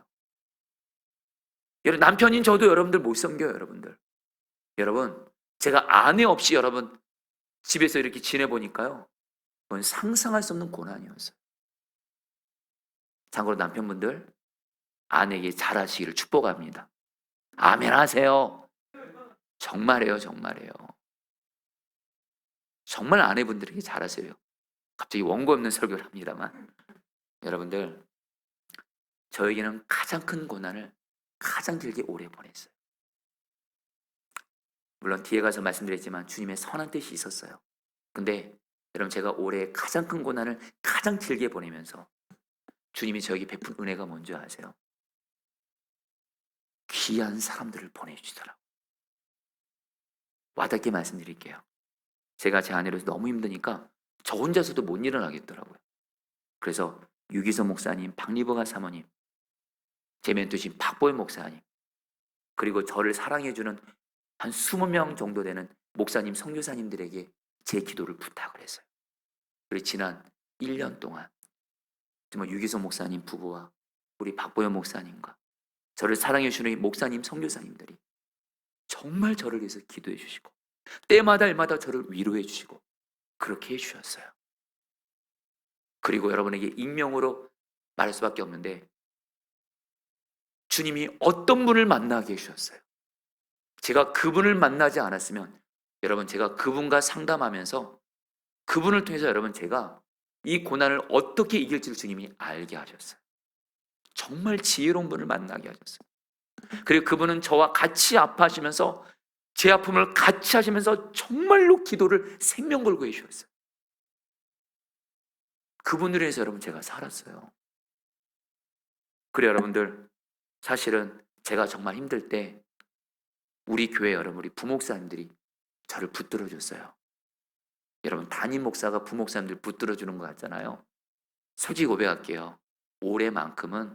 여러분 남편인 저도 여러분들 못 섬겨요. 여러분들. 여러분 제가 아내 없이 여러분 집에서 이렇게 지내보니까요. 그건 상상할 수 없는 고난이었어요. 참고로 남편분들 아내에게 잘하시기를 축복합니다. 아멘 하세요. 정말이에요. 정말이에요. 정말 아내분들에게 잘하세요. 갑자기 원고 없는 설교를 합니다만 여러분들 저에게는 가장 큰 고난을 가장 길게 오래 보냈어요. 물론 뒤에 가서 말씀드렸지만 주님의 선한 뜻이 있었어요. 근데 여러분 제가 올해 가장 큰 고난을 가장 길게 보내면서 주님이 저에게 베푼 은혜가 뭔지 아세요? 귀한 사람들을 보내주시더라고요. 와닿게 말씀드릴게요. 제가 제 아내로서 너무 힘드니까 저 혼자서도 못 일어나겠더라고요. 그래서 유기서 목사님, 박리버가 사모님, 제 멘토신 박보현 목사님, 그리고 저를 사랑해주는 한 20명 정도 되는 목사님, 선교사님들에게 제 기도를 부탁을 했어요. 그리고 지난 1년 동안 정말 유기서 목사님 부부와 우리 박보현 목사님과 저를 사랑해주는 목사님, 선교사님들이 정말 저를 위해서 기도해 주시고 때마다 일마다 저를 위로해 주시고 그렇게 해주셨어요. 그리고 여러분에게 익명으로 말할 수밖에 없는데 주님이 어떤 분을 만나게 해주셨어요. 제가 그분을 만나지 않았으면 여러분 제가 그분과 상담하면서 그분을 통해서 여러분 제가 이 고난을 어떻게 이길지를 주님이 알게 하셨어요. 정말 지혜로운 분을 만나게 하셨어요. 그리고 그분은 저와 같이 아파하시면서 제 아픔을 같이 하시면서 정말로 기도를 생명 걸고 해주셨어요. 그분들을 위해서 여러분 제가 살았어요. 그래 여러분들 사실은 제가 정말 힘들 때 우리 교회 여러분 우리 부목사님들이 저를 붙들어 줬어요. 여러분 담임 목사가 부목사님들 붙들어 주는 것 같잖아요. 솔직히 고백할게요. 올해만큼은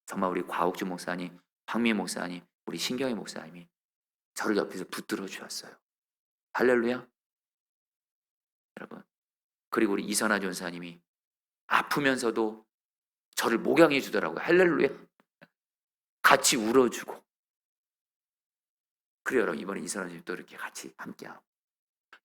정말 우리 과옥주 목사님, 박미 목사님, 우리 신경희 목사님이 저를 옆에서 붙들어 주셨어요. 할렐루야. 여러분 그리고 우리 이선아 전사님이 아프면서도 저를 목양해 주더라고요. 할렐루야. 같이 울어주고. 그래요 여러분 이번에 이선아 전사님 또 이렇게 같이 함께하고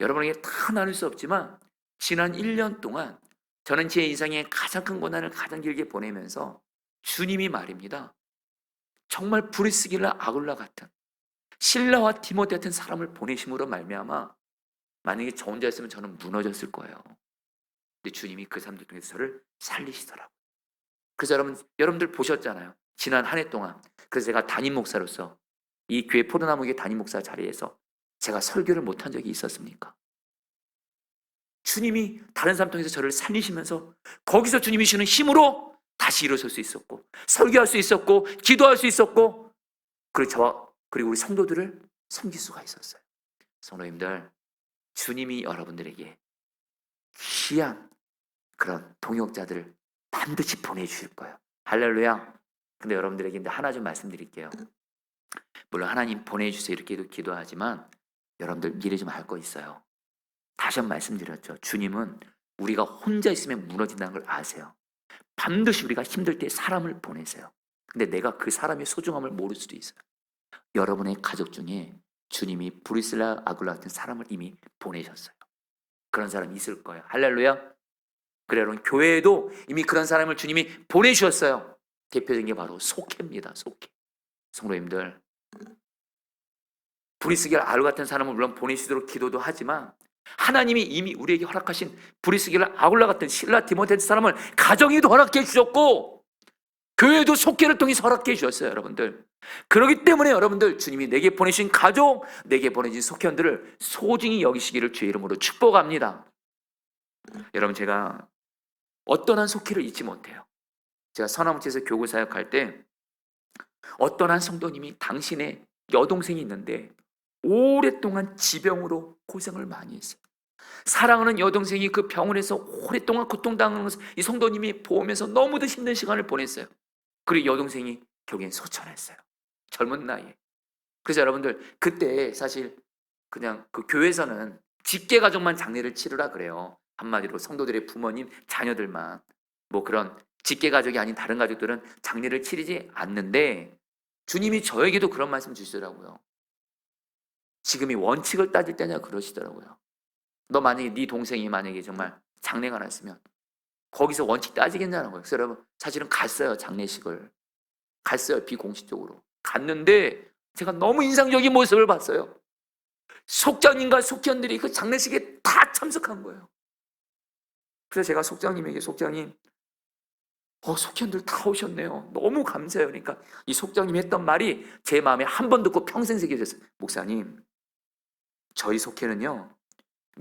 여러분에게 다 나눌 수 없지만 지난 1년 동안 저는 제 인생의 가장 큰 고난을 가장 길게 보내면서 주님이 말입니다. 정말 브리스길라 아굴라 같은 실라와 디모데 같은 사람을 보내심으로 말미암아 만약에 저 혼자였으면 저는 무너졌을 거예요. 근데 주님이 그 사람들 중에서 저를 살리시더라고요. 그래서 여러분들 보셨잖아요. 지난 한 해 동안. 그래서 제가 담임 목사로서 이 교회 포도나무교회 담임 목사 자리에서 제가 설교를 못한 적이 있었습니까? 주님이 다른 사람 통해서 저를 살리시면서 거기서 주님이 주는 힘으로 다시 일어설 수 있었고 설교할 수 있었고 기도할 수 있었고 그리고 저와 그리고 우리 성도들을 섬길 수가 있었어요. 성도님들 주님이 여러분들에게 귀한 그런 동역자들을 반드시 보내주실 거예요. 할렐루야. 근데 여러분들에게 하나 좀 말씀드릴게요. 물론 하나님 보내주세요 이렇게도 기도하지만 여러분들 미리 좀 알 거 있어요. 다시 한번 말씀드렸죠. 주님은 우리가 혼자 있으면 무너진다는 걸 아세요. 반드시 우리가 힘들 때 사람을 보내세요. 근데 내가 그 사람의 소중함을 모를 수도 있어요. 여러분의 가족 중에 주님이 브리슬라 아굴라 같은 사람을 이미 보내셨어요. 그런 사람이 있을 거예요. 할렐루야. 그래 여러분 교회에도 이미 그런 사람을 주님이 보내주셨어요. 대표적인 게 바로 속회입니다. 속회. 성도님들 브리스겔 아울 같은 사람은 물론 보내시도록 기도도 하지만 하나님이 이미 우리에게 허락하신 브리스겔 아울라 같은 실라 디모데 사람을 가정에도 허락해 주셨고 교회도 속회를 통해서 허락해 주셨어요, 여러분들. 그렇기 때문에 여러분들 주님이 내게 보내신 가족, 내게 보내신 속회원들을 소중히 여기시기를 주의 이름으로 축복합니다. 여러분, 제가 어떤 한 속회를 잊지 못해요. 제가 서나무치에서 교구 사역할 때 어떤 한 성도님이 당신의 여동생이 있는데 오랫동안 지병으로 고생을 많이 했어요. 사랑하는 여동생이 그 병원에서 오랫동안 고통당하는 것을 이 성도님이 보면서 너무도 힘든 시간을 보냈어요. 그리고 여동생이 결국엔 소천했어요, 젊은 나이에. 그래서 여러분들, 그때 사실 그냥 그 교회에서는 직계 가족만 장례를 치르라 그래요. 한마디로 성도들의 부모님, 자녀들만, 뭐 그런 직계 가족이 아닌 다른 가족들은 장례를 치르지 않는데 주님이 저에게도 그런 말씀 주시더라고요. 지금이 원칙을 따질 때냐 그러시더라고요. 너 만약에 네 동생이 만약에 정말 장례가 났으면 거기서 원칙 따지겠냐는 거예요. 그래서 여러분, 사실은 갔어요. 장례식을 갔어요. 비공식적으로 갔는데 제가 너무 인상적인 모습을 봤어요. 속장님과 속견들이 그 장례식에 다 참석한 거예요. 그래서 제가 속장님에게, 속장님, 속견들 다 오셨네요, 너무 감사해요. 그러니까 이 속장님이 했던 말이 제 마음에 한 번 듣고 평생 새겨졌어요. 목사님, 저희 속회는요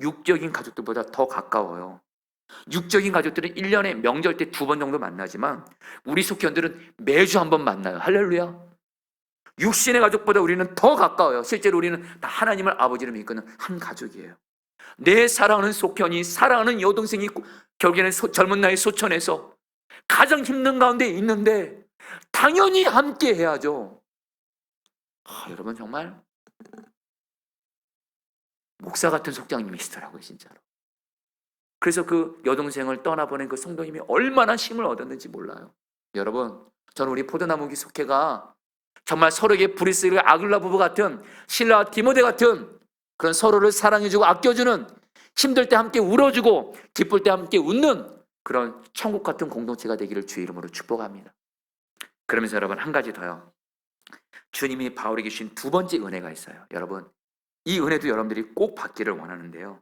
육적인 가족들보다 더 가까워요. 육적인 가족들은 1년에 명절 때 2번 정도 만나지만 우리 속회원들은 매주 한 번 만나요. 할렐루야. 육신의 가족보다 우리는 더 가까워요. 실제로 우리는 다 하나님을 아버지로 믿는 한 가족이에요. 내 사랑하는 속편이, 사랑하는 여동생이 결국에는 젊은 나이 소천해서 가장 힘든 가운데 있는데 당연히 함께 해야죠. 여러분, 정말 목사 같은 속장님이시더라고요, 진짜로. 그래서 그 여동생을 떠나보낸 그 성도님이 얼마나 힘을 얻었는지 몰라요. 여러분, 저는 우리 포도나무기 속회가 정말 서로에게 브리스겔 아굴라 부부 같은, 실라와 디모데 같은 그런 서로를 사랑해주고 아껴주는, 힘들 때 함께 울어주고 기쁠 때 함께 웃는 그런 천국 같은 공동체가 되기를 주의 이름으로 축복합니다. 그러면서 여러분, 한 가지 더요. 주님이 바울에게 주신 두 번째 은혜가 있어요. 여러분, 이 은혜도 여러분들이 꼭 받기를 원하는데요.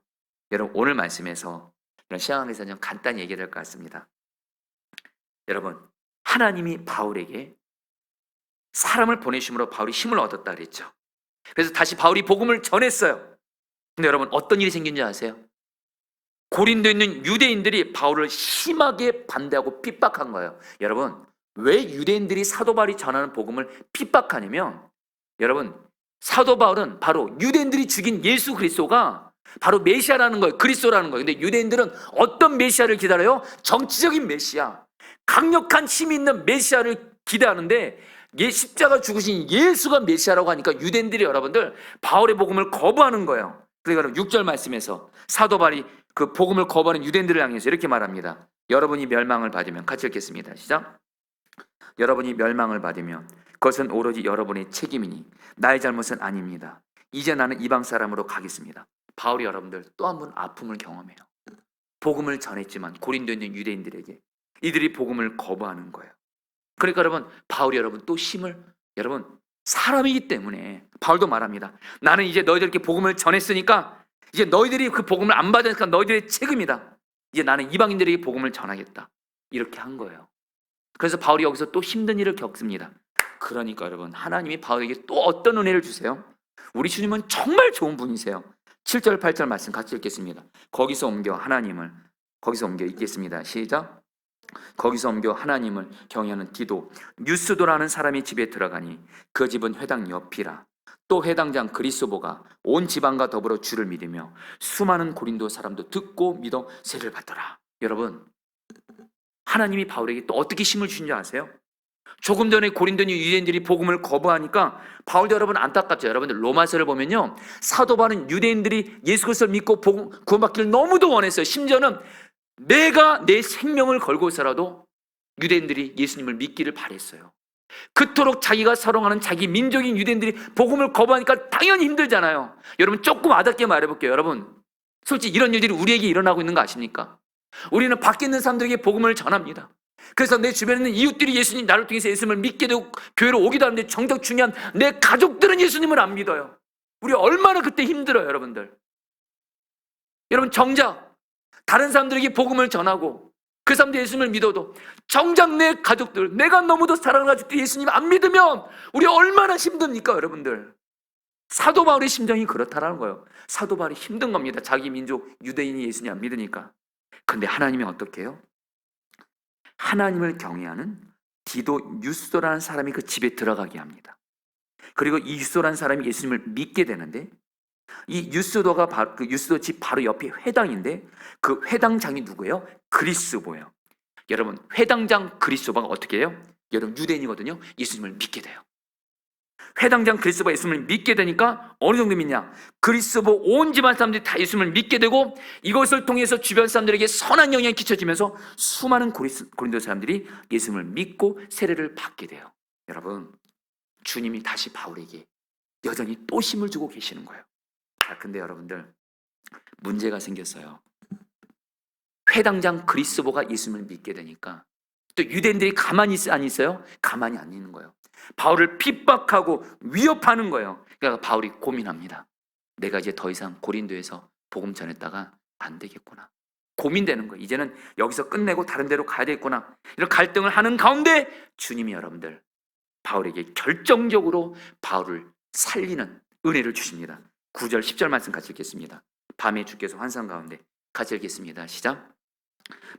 여러분, 오늘 말씀에서 이런 시간에서 좀 간단히 얘기해야 될 것 같습니다. 여러분, 하나님이 바울에게 사람을 보내심으로 바울이 힘을 얻었다 그랬죠. 그래서 다시 바울이 복음을 전했어요. 근데 여러분, 어떤 일이 생긴 줄 아세요? 고린도에 있는 유대인들이 바울을 심하게 반대하고 핍박한 거예요. 여러분, 왜 유대인들이 사도 바울이 전하는 복음을 핍박하냐면, 여러분, 사도 바울은 바로 유대인들이 죽인 예수 그리스도가 바로 메시아라는 거예요. 그리스도라는 거예요. 근데 유대인들은 어떤 메시아를 기다려요? 정치적인 메시아, 강력한 힘이 있는 메시아를 기대하는데 십자가 죽으신 예수가 메시아라고 하니까 유대인들이 여러분들 바울의 복음을 거부하는 거예요. 그러니까 6절 말씀에서 사도 바울이 그 복음을 거부하는 유대인들을 향해서 이렇게 말합니다. 여러분이 멸망을 받으면, 같이 읽겠습니다. 시작. 여러분이 멸망을 받으면 그것은 오로지 여러분의 책임이니 나의 잘못은 아닙니다. 이제 나는 이방 사람으로 가겠습니다. 바울이 여러분들 또 한 번 아픔을 경험해요. 복음을 전했지만 고린도에 있는 유대인들에게 이들이 복음을 거부하는 거예요. 그러니까 여러분, 바울이 여러분 또 힘을, 여러분 사람이기 때문에 바울도 말합니다. 나는 이제 너희들께 복음을 전했으니까 이제 너희들이 그 복음을 안 받으니까 너희들의 책임이다. 이제 나는 이방인들에게 복음을 전하겠다. 이렇게 한 거예요. 그래서 바울이 여기서 또 힘든 일을 겪습니다. 그러니까 여러분, 하나님이 바울에게 또 어떤 은혜를 주세요? 우리 주님은 정말 좋은 분이세요. 7절 8절 말씀 같이 읽겠습니다. 거기서 옮겨 읽겠습니다. 시작. 거기서 옮겨 하나님을 경외하는 디도, 유스도라는 사람이 집에 들어가니 그 집은 회당 옆이라. 또 회당장 그리스도가 온 지방과 더불어 주를 믿으며 수많은 고린도 사람도 듣고 믿어 세례를 받더라. 여러분, 하나님이 바울에게 또 어떻게 힘을 주신지 아세요? 조금 전에 고린도 유대인들이 복음을 거부하니까 바울도 여러분 안타깝죠. 여러분들 로마서를 보면요, 사도 바울은 유대인들이 예수 그리스도를 믿고 구원받기를 너무도 원했어요. 심지어는 내가 내 생명을 걸고서라도 유대인들이 예수님을 믿기를 바랬어요. 그토록 자기가 사랑하는 자기 민족인 유대인들이 복음을 거부하니까 당연히 힘들잖아요. 여러분, 조금 와닿게 말해볼게요. 여러분, 솔직히 이런 일들이 우리에게 일어나고 있는 거 아십니까? 우리는 밖에 있는 사람들에게 복음을 전합니다. 그래서 내 주변에 있는 이웃들이 예수님 나를 통해서 예수님을 믿게 되고 교회로 오기도 하는데 정작 중요한 내 가족들은 예수님을 안 믿어요. 우리 얼마나 그때 힘들어요, 여러분들. 여러분, 정작 다른 사람들에게 복음을 전하고 그 사람들 예수님을 믿어도 정작 내 가족들, 내가 너무도 사랑하는 가족들이 예수님 안 믿으면 우리 얼마나 힘듭니까, 여러분들. 사도 바울의 심정이 그렇다라는 거예요. 사도 바울이 힘든 겁니다. 자기 민족 유대인이 예수님 안 믿으니까. 근데 하나님이 어떻게 해요? 하나님을 경외하는 디도 유스도라는 사람이 그 집에 들어가게 합니다. 그리고 이 유스도라는 사람이 예수님을 믿게 되는데, 이 유스도가 바로 그 유스도 집 바로 옆에 회당인데, 그 회당장이 누구예요? 그리스도예요. 여러분, 회당장 그리스도가 어떻게 해요? 여러분, 유대인이거든요. 예수님을 믿게 돼요. 회당장 그리스도가 예수님을 믿게 되니까 어느 정도 믿냐? 그리스도 온 집안 사람들이 다 예수님을 믿게 되고, 이것을 통해서 주변 사람들에게 선한 영향이 끼쳐지면서 수많은 고린도 사람들이 예수님을 믿고 세례를 받게 돼요. 여러분, 주님이 다시 바울에게 여전히 또 힘을 주고 계시는 거예요. 근데 여러분들, 문제가 생겼어요. 회당장 그리스도가 예수님을 믿게 되니까 또 유대인들이 가만히 안 있어요? 가만히 안 있는 거예요. 바울을 핍박하고 위협하는 거예요. 그러니까 바울이 고민합니다. 내가 이제 더 이상 고린도에서 복음 전했다가 안 되겠구나. 고민되는 거예요. 이제는 여기서 끝내고 다른 데로 가야 되겠구나. 이런 갈등을 하는 가운데 주님이 여러분들 바울에게 결정적으로 바울을 살리는 은혜를 주십니다. 9절 10절 말씀 같이 읽겠습니다. 밤에 주께서 환상 가운데, 같이 읽겠습니다. 시작.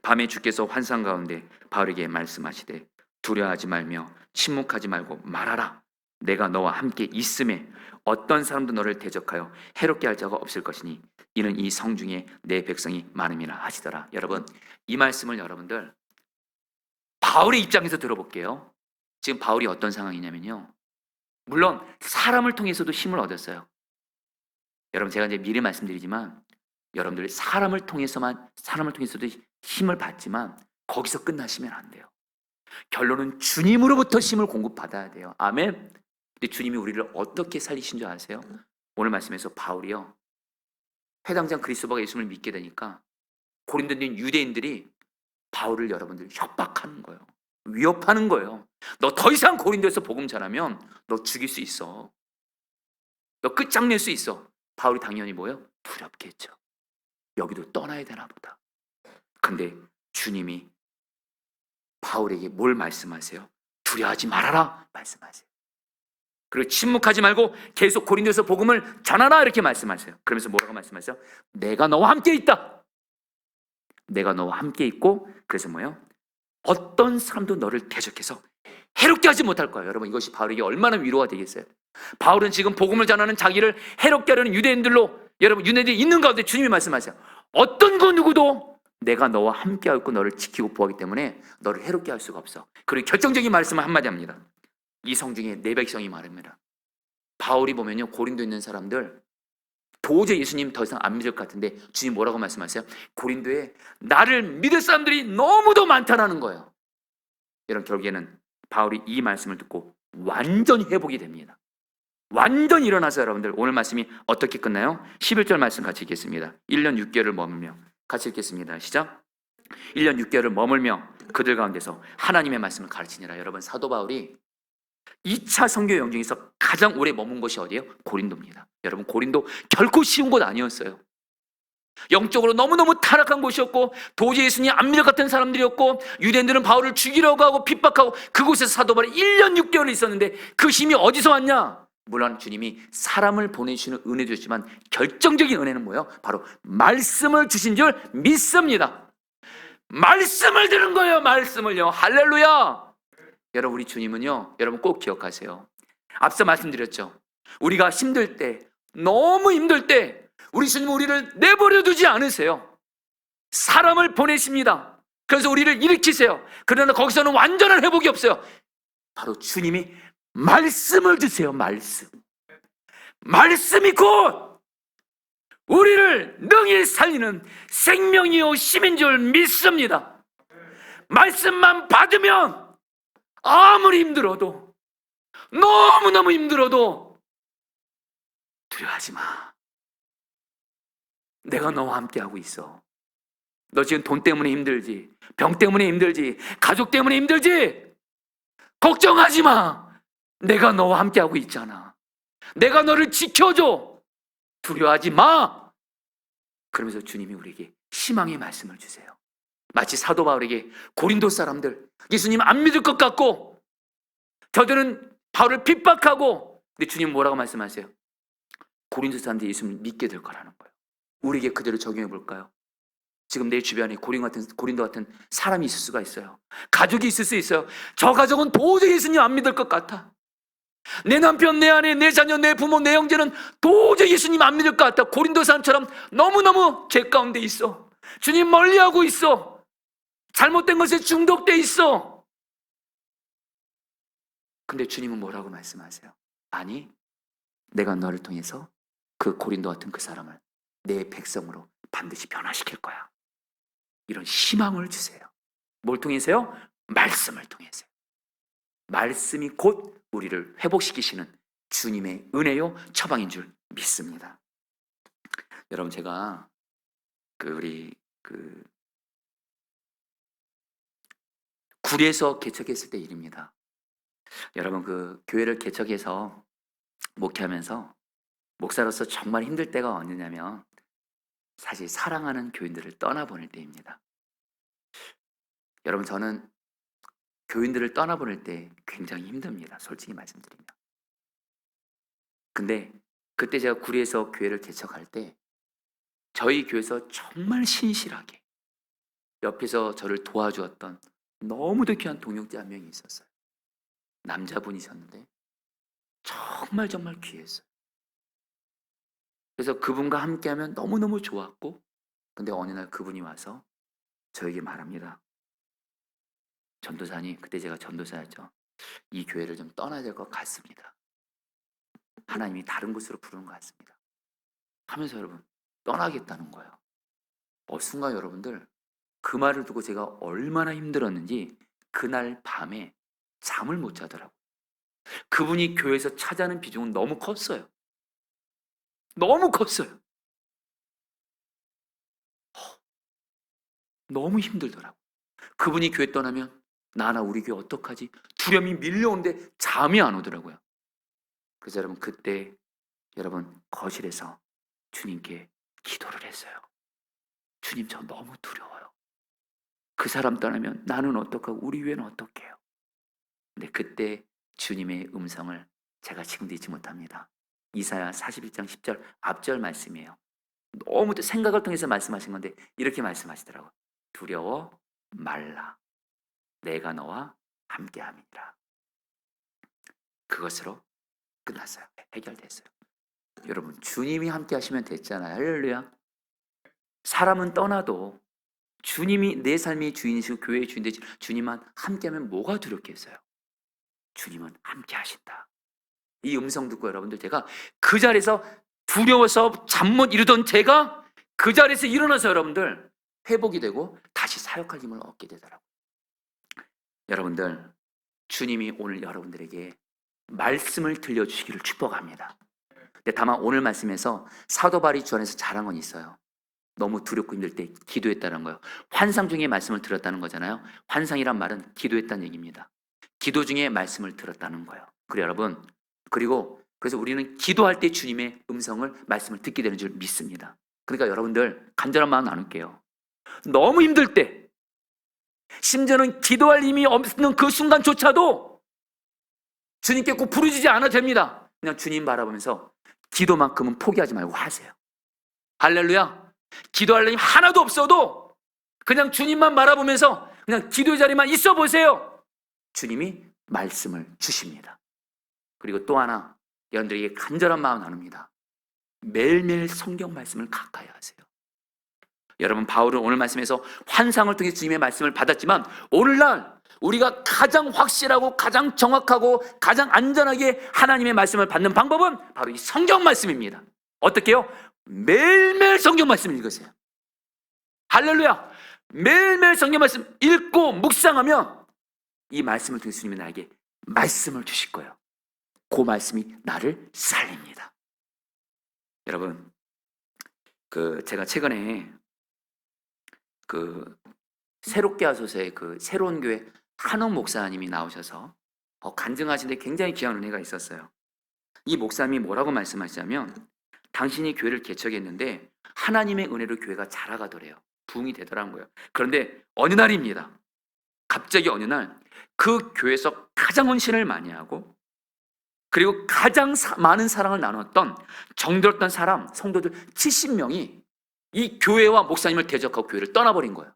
밤에 주께서 환상 가운데 바울에게 말씀하시되 두려워하지 말며 침묵하지 말고 말하라. 내가 너와 함께 있음에 어떤 사람도 너를 대적하여 해롭게 할 자가 없을 것이니 이는 이 성중에 내 백성이 많음이라 하시더라. 여러분, 이 말씀을 여러분들 바울의 입장에서 들어볼게요. 지금 바울이 어떤 상황이냐면요, 물론 사람을 통해서도 힘을 얻었어요. 여러분, 제가 이제 미리 말씀드리지만 여러분들 사람을 통해서도 힘을 받지만 거기서 끝나시면 안 돼요. 결론은 주님으로부터 힘을 공급받아야 돼요. 아멘. 근데 주님이 우리를 어떻게 살리신 줄 아세요? 오늘 말씀에서 바울이요, 회당장 그리스도가 예수님을 믿게 되니까 고린도인 유대인들이 바울을 여러분들 협박하는 거예요. 위협하는 거예요. 너 더 이상 고린도에서 복음 전하면 너 죽일 수 있어. 너 끝장낼 수 있어. 바울이 당연히 뭐예요? 두렵겠죠. 여기도 떠나야 되나 보다. 근데 주님이 바울에게 뭘 말씀하세요? 두려워하지 말아라 말씀하세요. 그리고 침묵하지 말고 계속 고린도에서 복음을 전하라 이렇게 말씀하세요. 그러면서 뭐라고 말씀하세요? 내가 너와 함께 있다. 내가 너와 함께 있고, 그래서 뭐예요? 어떤 사람도 너를 대적해서 해롭게 하지 못할 거예요. 여러분, 이것이 바울에게 얼마나 위로가 되겠어요. 바울은 지금 복음을 전하는 자기를 해롭게 하려는 유대인들로, 여러분, 유대인들이 있는 가운데 주님이 말씀하세요. 어떤 그 누구도 내가 너와 함께하고 너를 지키고 보호하기 때문에 너를 해롭게 할 수가 없어. 그리고 결정적인 말씀을 한마디 합니다. 이 성중에 내 백성이 많습니다. 바울이 보면요, 고린도에 있는 사람들 도저히 예수님 더 이상 안 믿을 것 같은데 주님 뭐라고 말씀하세요? 고린도에 나를 믿을 사람들이 너무도 많다라는 거예요. 여러분, 결국에는 바울이 이 말씀을 듣고 완전히 회복이 됩니다. 완전히 일어나서 여러분들 오늘 말씀이 어떻게 끝나요? 11절 말씀 같이 읽겠습니다. 1년 6개월을 머물며, 같이 읽겠습니다. 시작. 1년 6개월을 머물며 그들 가운데서 하나님의 말씀을 가르치니라. 여러분, 사도 바울이 2차 선교 여행중에서 가장 오래 머문 곳이 어디예요? 고린도입니다. 여러분, 고린도 결코 쉬운 곳 아니었어요. 영적으로 너무너무 타락한 곳이었고 도저히 예수님 안 믿을 것 같은 사람들이었고 유대인들은 바울을 죽이려고 하고 핍박하고 그곳에서 사도 바울이 1년 6개월을 있었는데 그 힘이 어디서 왔냐? 물론 주님이 사람을 보내주시는 은혜도 줬지만 결정적인 은혜는 뭐예요? 바로 말씀을 주신 줄 믿습니다. 말씀을 들은 거예요. 말씀을요. 할렐루야. 여러분, 우리 주님은요, 여러분 꼭 기억하세요. 앞서 말씀드렸죠. 우리가 힘들 때, 너무 힘들 때 우리 주님은 우리를 내버려 두지 않으세요. 사람을 보내십니다. 그래서 우리를 일으키세요. 그러나 거기서는 완전한 회복이 없어요. 바로 주님이 말씀을 주세요. 말씀이 곧 우리를 능히 살리는 생명이요 힘인 줄 믿습니다. 말씀만 받으면 아무리 힘들어도, 너무너무 힘들어도 두려워하지 마. 내가 너와 함께하고 있어. 너 지금 돈 때문에 힘들지, 병 때문에 힘들지, 가족 때문에 힘들지, 걱정하지 마. 내가 너와 함께하고 있잖아. 내가 너를 지켜줘. 두려워하지 마. 그러면서 주님이 우리에게 희망의 말씀을 주세요. 마치 사도 바울에게 고린도 사람들 예수님 안 믿을 것 같고 저들은 바울을 핍박하고, 근데 주님 뭐라고 말씀하세요? 고린도 사람들이 예수님을 믿게 될 거라는 거예요. 우리에게 그대로 적용해 볼까요? 지금 내 주변에 고린도 같은 사람이 있을 수가 있어요. 가족이 있을 수 있어요. 저 가족은 도저히 예수님 안 믿을 것 같아. 내 남편, 내 아내, 내 자녀, 내 부모, 내 형제는 도저히 예수님 안 믿을 것 같아. 고린도 사람처럼 너무너무 죄 가운데 있어. 주님 멀리하고 있어. 잘못된 것에 중독돼 있어. 근데 주님은 뭐라고 말씀하세요? 아니, 내가 너를 통해서 그 고린도 같은 그 사람을 내 백성으로 반드시 변화시킬 거야. 이런 희망을 주세요. 뭘 통해서요? 말씀을 통해서요. 말씀이 곧 우리를 회복시키시는 주님의 은혜요 처방인 줄 믿습니다. 여러분, 제가 우리 구리에서 개척했을 때 일입니다. 여러분, 교회를 개척해서 목회하면서 목사로서 정말 힘들 때가 언제냐면 사실 사랑하는 교인들을 떠나보낼 때입니다. 여러분, 저는 교인들을 떠나보낼 때 굉장히 힘듭니다. 솔직히 말씀드리면. 근데 그때 제가 구리에서 교회를 개척할 때 저희 교회에서 정말 신실하게 옆에서 저를 도와주었던 너무도 귀한 동역자 한 명이 있었어요. 남자분이셨는데 정말 귀했어요. 그래서 그분과 함께하면 너무너무 좋았고, 근데 어느 날 그분이 와서 저에게 말합니다. 전도사님, 그때 제가 전도사였죠. 이 교회를 좀 떠나야 될 것 같습니다. 하나님이 다른 곳으로 부르는 것 같습니다. 하면서 여러분, 떠나겠다는 거예요. 순간 여러분들, 그 말을 듣고 제가 얼마나 힘들었는지 그날 밤에 잠을 못 자더라고요. 그분이 교회에서 차지하는 비중은 너무 컸어요. 너무 컸어요. 너무 힘들더라고요. 그분이 교회 떠나면 나나 우리 교회 어떡하지? 두려움이 밀려오는데 잠이 안 오더라고요. 그래서 여러분, 그때 여러분 거실에서 주님께 기도를 했어요. 주님, 저 너무 두려워요. 그 사람 떠나면 나는 어떡하고 우리 교회는 어떡해요? 근데 그때 주님의 음성을 제가 지금도 잊지 못합니다. 이사야 41장 10절 앞절 말씀이에요. 너무 생각을 통해서 말씀하신 건데 이렇게 말씀하시더라고요. 두려워 말라. 내가 너와 함께함이라. 그것으로 끝났어요. 해결됐어요. 여러분, 주님이 함께 하시면 됐잖아요. 할렐루야. 사람은 떠나도 주님이 내 삶의 주인이시고 교회의 주인인데 주님만 함께하면 뭐가 두렵겠어요? 주님은 함께 하신다. 이 음성 듣고 여러분들, 제가 그 자리에서 두려워서 잠 못 이루던 제가 그 자리에서 일어나서 여러분들 회복이 되고 다시 사역할 힘을 얻게 되더라고요. 여러분들, 주님이 오늘 여러분들에게 말씀을 들려주시기를 축복합니다. 근데 다만 오늘 말씀에서 사도 바울이 주안에서 잘한 건 있어요. 너무 두렵고 힘들 때 기도했다는 거예요. 환상 중에 말씀을 들었다는 거잖아요. 환상이란 말은 기도했다는 얘기입니다. 기도 중에 말씀을 들었다는 거예요. 그래요, 여러분. 그래서 우리는 기도할 때 주님의 음성을, 말씀을 듣게 되는 줄 믿습니다. 그러니까 여러분들, 간절한 마음 나눌게요. 너무 힘들 때, 심지어는 기도할 힘이 없는 그 순간조차도 주님께 꼭 부르짖지 않아도 됩니다. 그냥 주님 바라보면서 기도만큼은 포기하지 말고 하세요. 할렐루야. 기도할 힘 하나도 없어도 그냥 주님만 바라보면서 그냥 기도의 자리만 있어 보세요. 주님이 말씀을 주십니다. 그리고 또 하나, 여러분들에게 간절한 마음 나눕니다. 매일매일 성경 말씀을 가까이 하세요. 여러분, 바울은 오늘 말씀에서 환상을 통해 주님의 말씀을 받았지만 오늘날 우리가 가장 확실하고 가장 정확하고 가장 안전하게 하나님의 말씀을 받는 방법은 바로 이 성경 말씀입니다. 어떻게 해요? 매일매일 성경 말씀을 읽으세요. 할렐루야. 매일매일 성경 말씀 읽고 묵상하면 이 말씀을 통해 주님이 나에게 말씀을 주실 거예요. 그 말씀이 나를 살립니다. 여러분, 제가 최근에 새롭게 하소서의 새로운 교회 한옥 목사님이 나오셔서 간증하시는데 굉장히 귀한 은혜가 있었어요. 이 목사님이 뭐라고 말씀하시냐면, 당신이 교회를 개척했는데 하나님의 은혜로 교회가 자라가더래요. 부흥이 되더라는 거예요. 그런데 어느 날입니다. 갑자기 어느 날 그 교회에서 가장 헌신을 많이 하고 그리고 가장 많은 사랑을 나눴던 정들었던 사람, 성도들 70명이 이 교회와 목사님을 대적하고 교회를 떠나버린 거예요.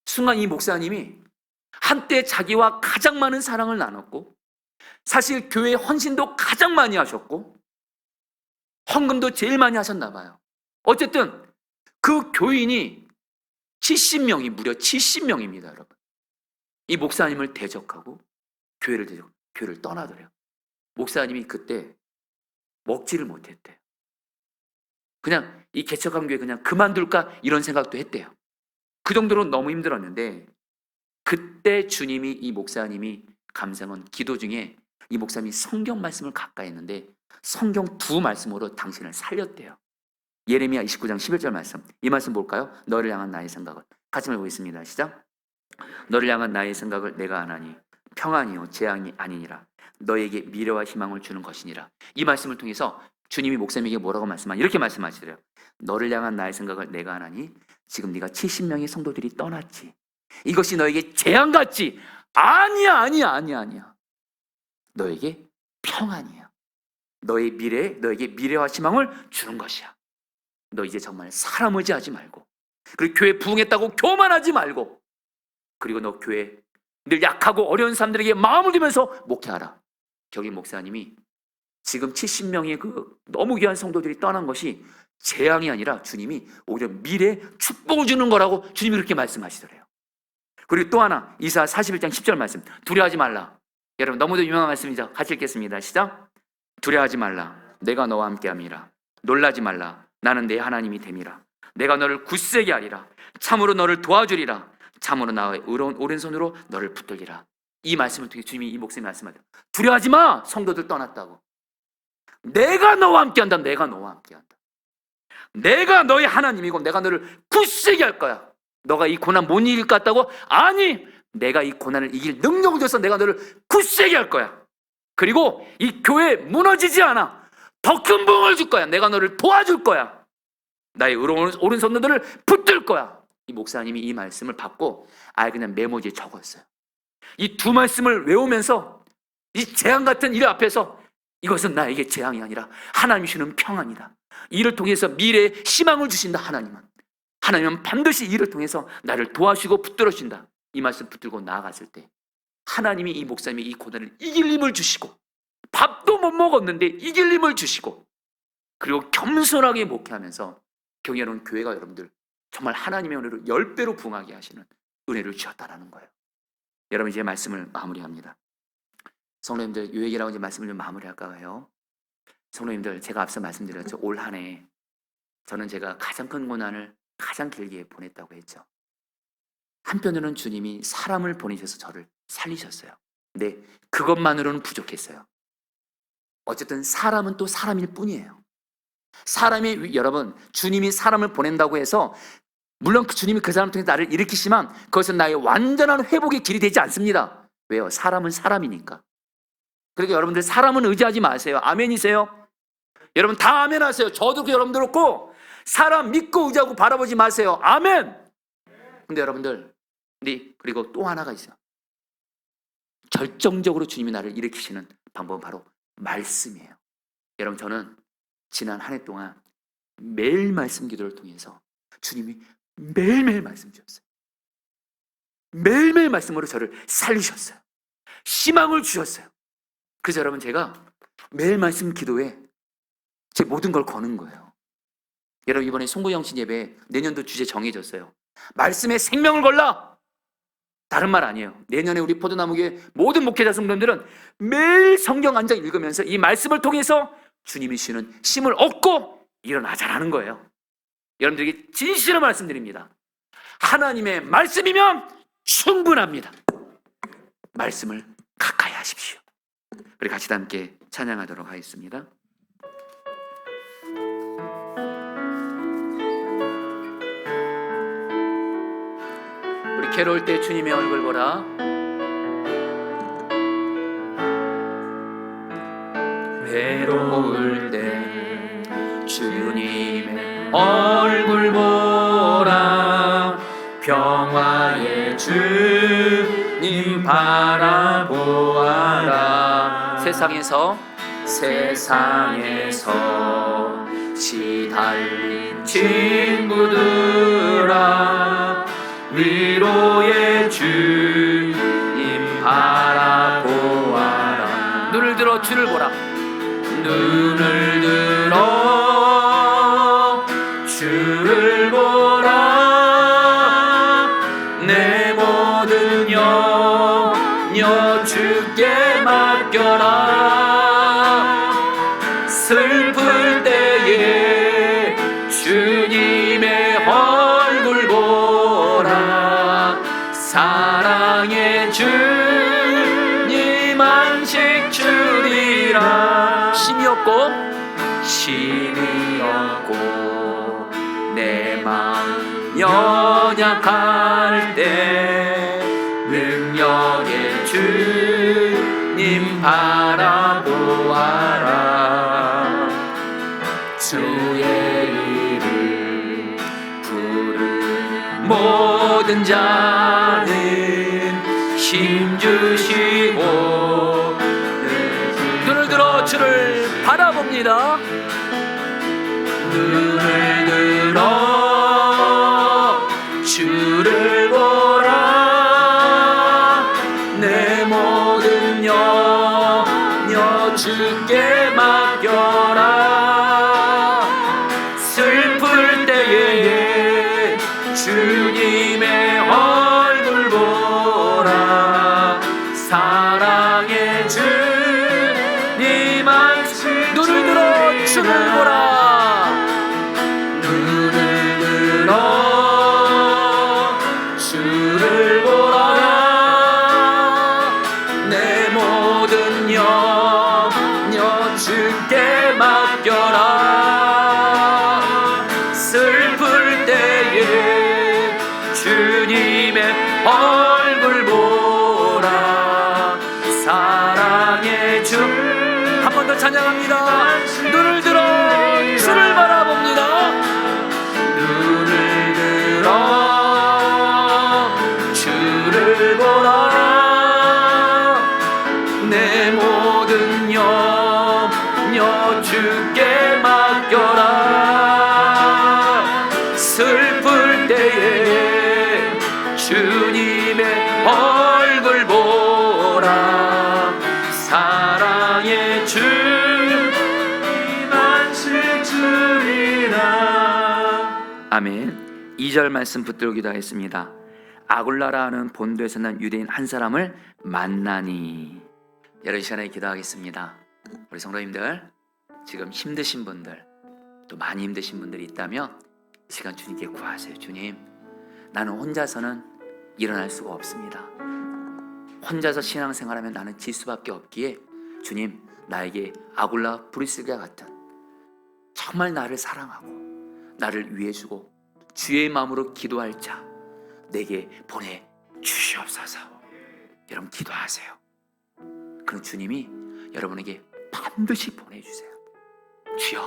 순간 이 목사님이 한때 자기와 가장 많은 사랑을 나눴고 사실 교회 헌신도 가장 많이 하셨고 헌금도 제일 많이 하셨나 봐요. 어쨌든 그 교인이 70명이 무려 70명입니다, 여러분. 이 목사님을 대적하고 교회를 떠나더래요. 목사님이 그때 먹지를 못했대요. 그냥 이 개척한 교회 그냥 그만둘까 이런 생각도 했대요. 그 정도로 너무 힘들었는데 그때 주님이 이 목사님이 감상한 기도 중에 이 목사님이 성경 말씀을 가까이 했는데 성경 두 말씀으로 당신을 살렸대요. 예레미야 29장 11절 말씀. 이 말씀 볼까요? 너를 향한 나의 생각을. 같이 읽어보겠습니다. 시작. 너를 향한 나의 생각을 내가 아나니 평안이요 재앙이 아니니라. 너에게 미래와 희망을 주는 것이니라. 이 말씀을 통해서 주님이 목사님에게 뭐라고 이렇게 말씀하시더래요. 너를 향한 나의 생각을 내가 아나니 지금 네가 70명의 성도들이 떠났지. 이것이 너에게 재앙 같지? 아니야. 너에게 평안이야. 너에게 미래와 희망을 주는 것이야. 너 이제 정말 사람 의지하지 말고 그리고 교회 부흥했다고 교만하지 말고 그리고 너 교회 늘 약하고 어려운 사람들에게 마음을 주면서 목회하라. 격일 목사님이 지금 70명의 그 너무 귀한 성도들이 떠난 것이 재앙이 아니라 주님이 오히려 미래에 축복을 주는 거라고 주님이 그렇게 말씀하시더래요. 그리고 또 하나 이사야 41장 10절 말씀. 두려워하지 말라. 여러분 너무도 유명한 말씀이죠. 같이 읽겠습니다. 시작. 두려워하지 말라. 내가 너와 함께함이라. 놀라지 말라. 나는 내 하나님이 됨이라. 내가 너를 굳세게 하리라. 참으로 너를 도와주리라. 참으로 나의 의로운 오른손으로 너를 붙들리라. 이 말씀을 통해 주님이 이 목사님 말씀하죠. 두려워하지 마. 성도들 떠났다고. 내가 너와 함께한다. 내가 너와 함께한다. 내가 너의 하나님이고 내가 너를 굳세게 할 거야. 너가 이 고난 못 이길 것 같다고? 아니, 내가 이 고난을 이길 능력을 줘서 내가 너를 굳세게 할 거야. 그리고 이 교회 무너지지 않아. 더 큰 부흥을 줄 거야. 내가 너를 도와줄 거야. 나의 의로운 오른손으로 너를 붙들 거야. 이 목사님이 이 말씀을 받고 아예 그냥 메모지에 적었어요. 이 두 말씀을 외우면서 이 재앙 같은 일 앞에서 이것은 나에게 재앙이 아니라 하나님이 주는 평안이다. 이를 통해서 미래에 희망을 주신다. 하나님은 반드시 이를 통해서 나를 도와주시고 붙들어 주신다. 이 말씀 붙들고 나아갔을 때 하나님이 이 목사님에게 이 고난을 이길 힘을 주시고 밥도 못 먹었는데 이길 힘을 주시고 그리고 겸손하게 목회하면서 경외하는 교회가 여러분들 정말 하나님의 은혜로 10배로 부흥하게 하시는 은혜를 주셨다라는 거예요. 여러분 이제 말씀을 마무리합니다. 성도님들 요 얘기라고 이제 말씀을 좀 마무리할까 해요. 성도님들 제가 앞서 말씀드렸죠. 올 한 해 저는 제가 가장 큰 고난을 가장 길게 보냈다고 했죠. 한편으로는 주님이 사람을 보내셔서 저를 살리셨어요. 근데 그것만으로는 부족했어요. 어쨌든 사람은 또 사람일 뿐이에요. 여러분 주님이 사람을 보낸다고 해서 물론 주님이 그 사람을 통해 나를 일으키시지만 그것은 나의 완전한 회복의 길이 되지 않습니다. 왜요? 사람은 사람이니까. 그러니까 여러분들 사람은 의지하지 마세요. 아멘이세요? 여러분 다 아멘 하세요. 저도 여러분들 없고 사람 믿고 의지하고 바라보지 마세요. 아멘. 근데 여러분들 그리고 또 하나가 있어요. 결정적으로 주님이 나를 일으키시는 방법은 바로 말씀이에요. 여러분 저는 지난 한 해 동안 매일 말씀 기도를 통해서 주님이 매일매일 말씀 주셨어요. 매일매일 말씀으로 저를 살리셨어요. 희망을 주셨어요. 그래서 여러분 제가 매일 말씀 기도에 제 모든 걸 거는 거예요. 여러분 이번에 송구영신 예배 내년도 주제 정해졌어요. 말씀에 생명을 걸라. 다른 말 아니에요. 내년에 우리 포도나무교회 모든 목회자 성도님들은 매일 성경 한 장 읽으면서 이 말씀을 통해서 주님이 주시는 힘을 얻고 일어나자라는 거예요. 여러분들에게 진실을 말씀드립니다. 하나님의 말씀이면 충분합니다. 말씀을 가까이 하십시오. 우리 같이 함께 찬양하도록 하겠습니다. 우리 괴로울 때 주님의 얼굴 보라. 외로울 때 얼굴 보라. 평화의 주님 바라보아라. 세상에서 시달린 친구들아, 위로의 주님 바라보아라. 눈을 들어 주를 보라. 눈을 들어 주를 보라. 내 모든 염려 주께 맡겨라. 슬플 때에 주님의 얼굴 보라. 사랑의 주님 안식 주리라. 힘이 없고 내 마음 연약할 때 능력의 주님 바라보아라. 주의 이름 부르는 모든 자는 힘주시고 눈을 들어 주를 바라봅니다. 눈을 들어 주를 보라. 내 모든 염려 주께 맡겨라. 슬플 때에 주님의 얼굴 보라. 사랑의 주님 안식 눈을 들어 주를 보라. 눈을 들어 주를 보라. 내 모든 염려 주께 맡겨라. 슬플 때에 주님의 얼굴 보라. 사랑의 주 한 번 더 찬양합니다. 눈을 들어 주를 바라봅니다. 눈을 들어 주를 보라. 내 모든 염려 주께 맡겨라. 슬플 때에 주님의 얼굴 보라. 사랑의 주님 안식 주리라. 아멘. 2절 말씀 붙들고 기도하겠습니다. 아굴라라는 본도에서 난 유대인 한 사람을 만나니. 여러 시간에 기도하겠습니다. 우리 성도님들, 지금 힘드신 분들, 또 많이 힘드신 분들이 있다면 이 시간 주님께 구하세요. 주님, 나는 혼자서는 일어날 수가 없습니다. 혼자서 신앙생활하면 나는 질 수밖에 없기에 주님, 나에게 아굴라 브리스가 같은 정말 나를 사랑하고 나를 위해주고 주의 마음으로 기도할 자 내게 보내주시옵소서. 여러분 기도하세요. 그럼 주님이 여러분에게 반드시 보내주세요. 주여,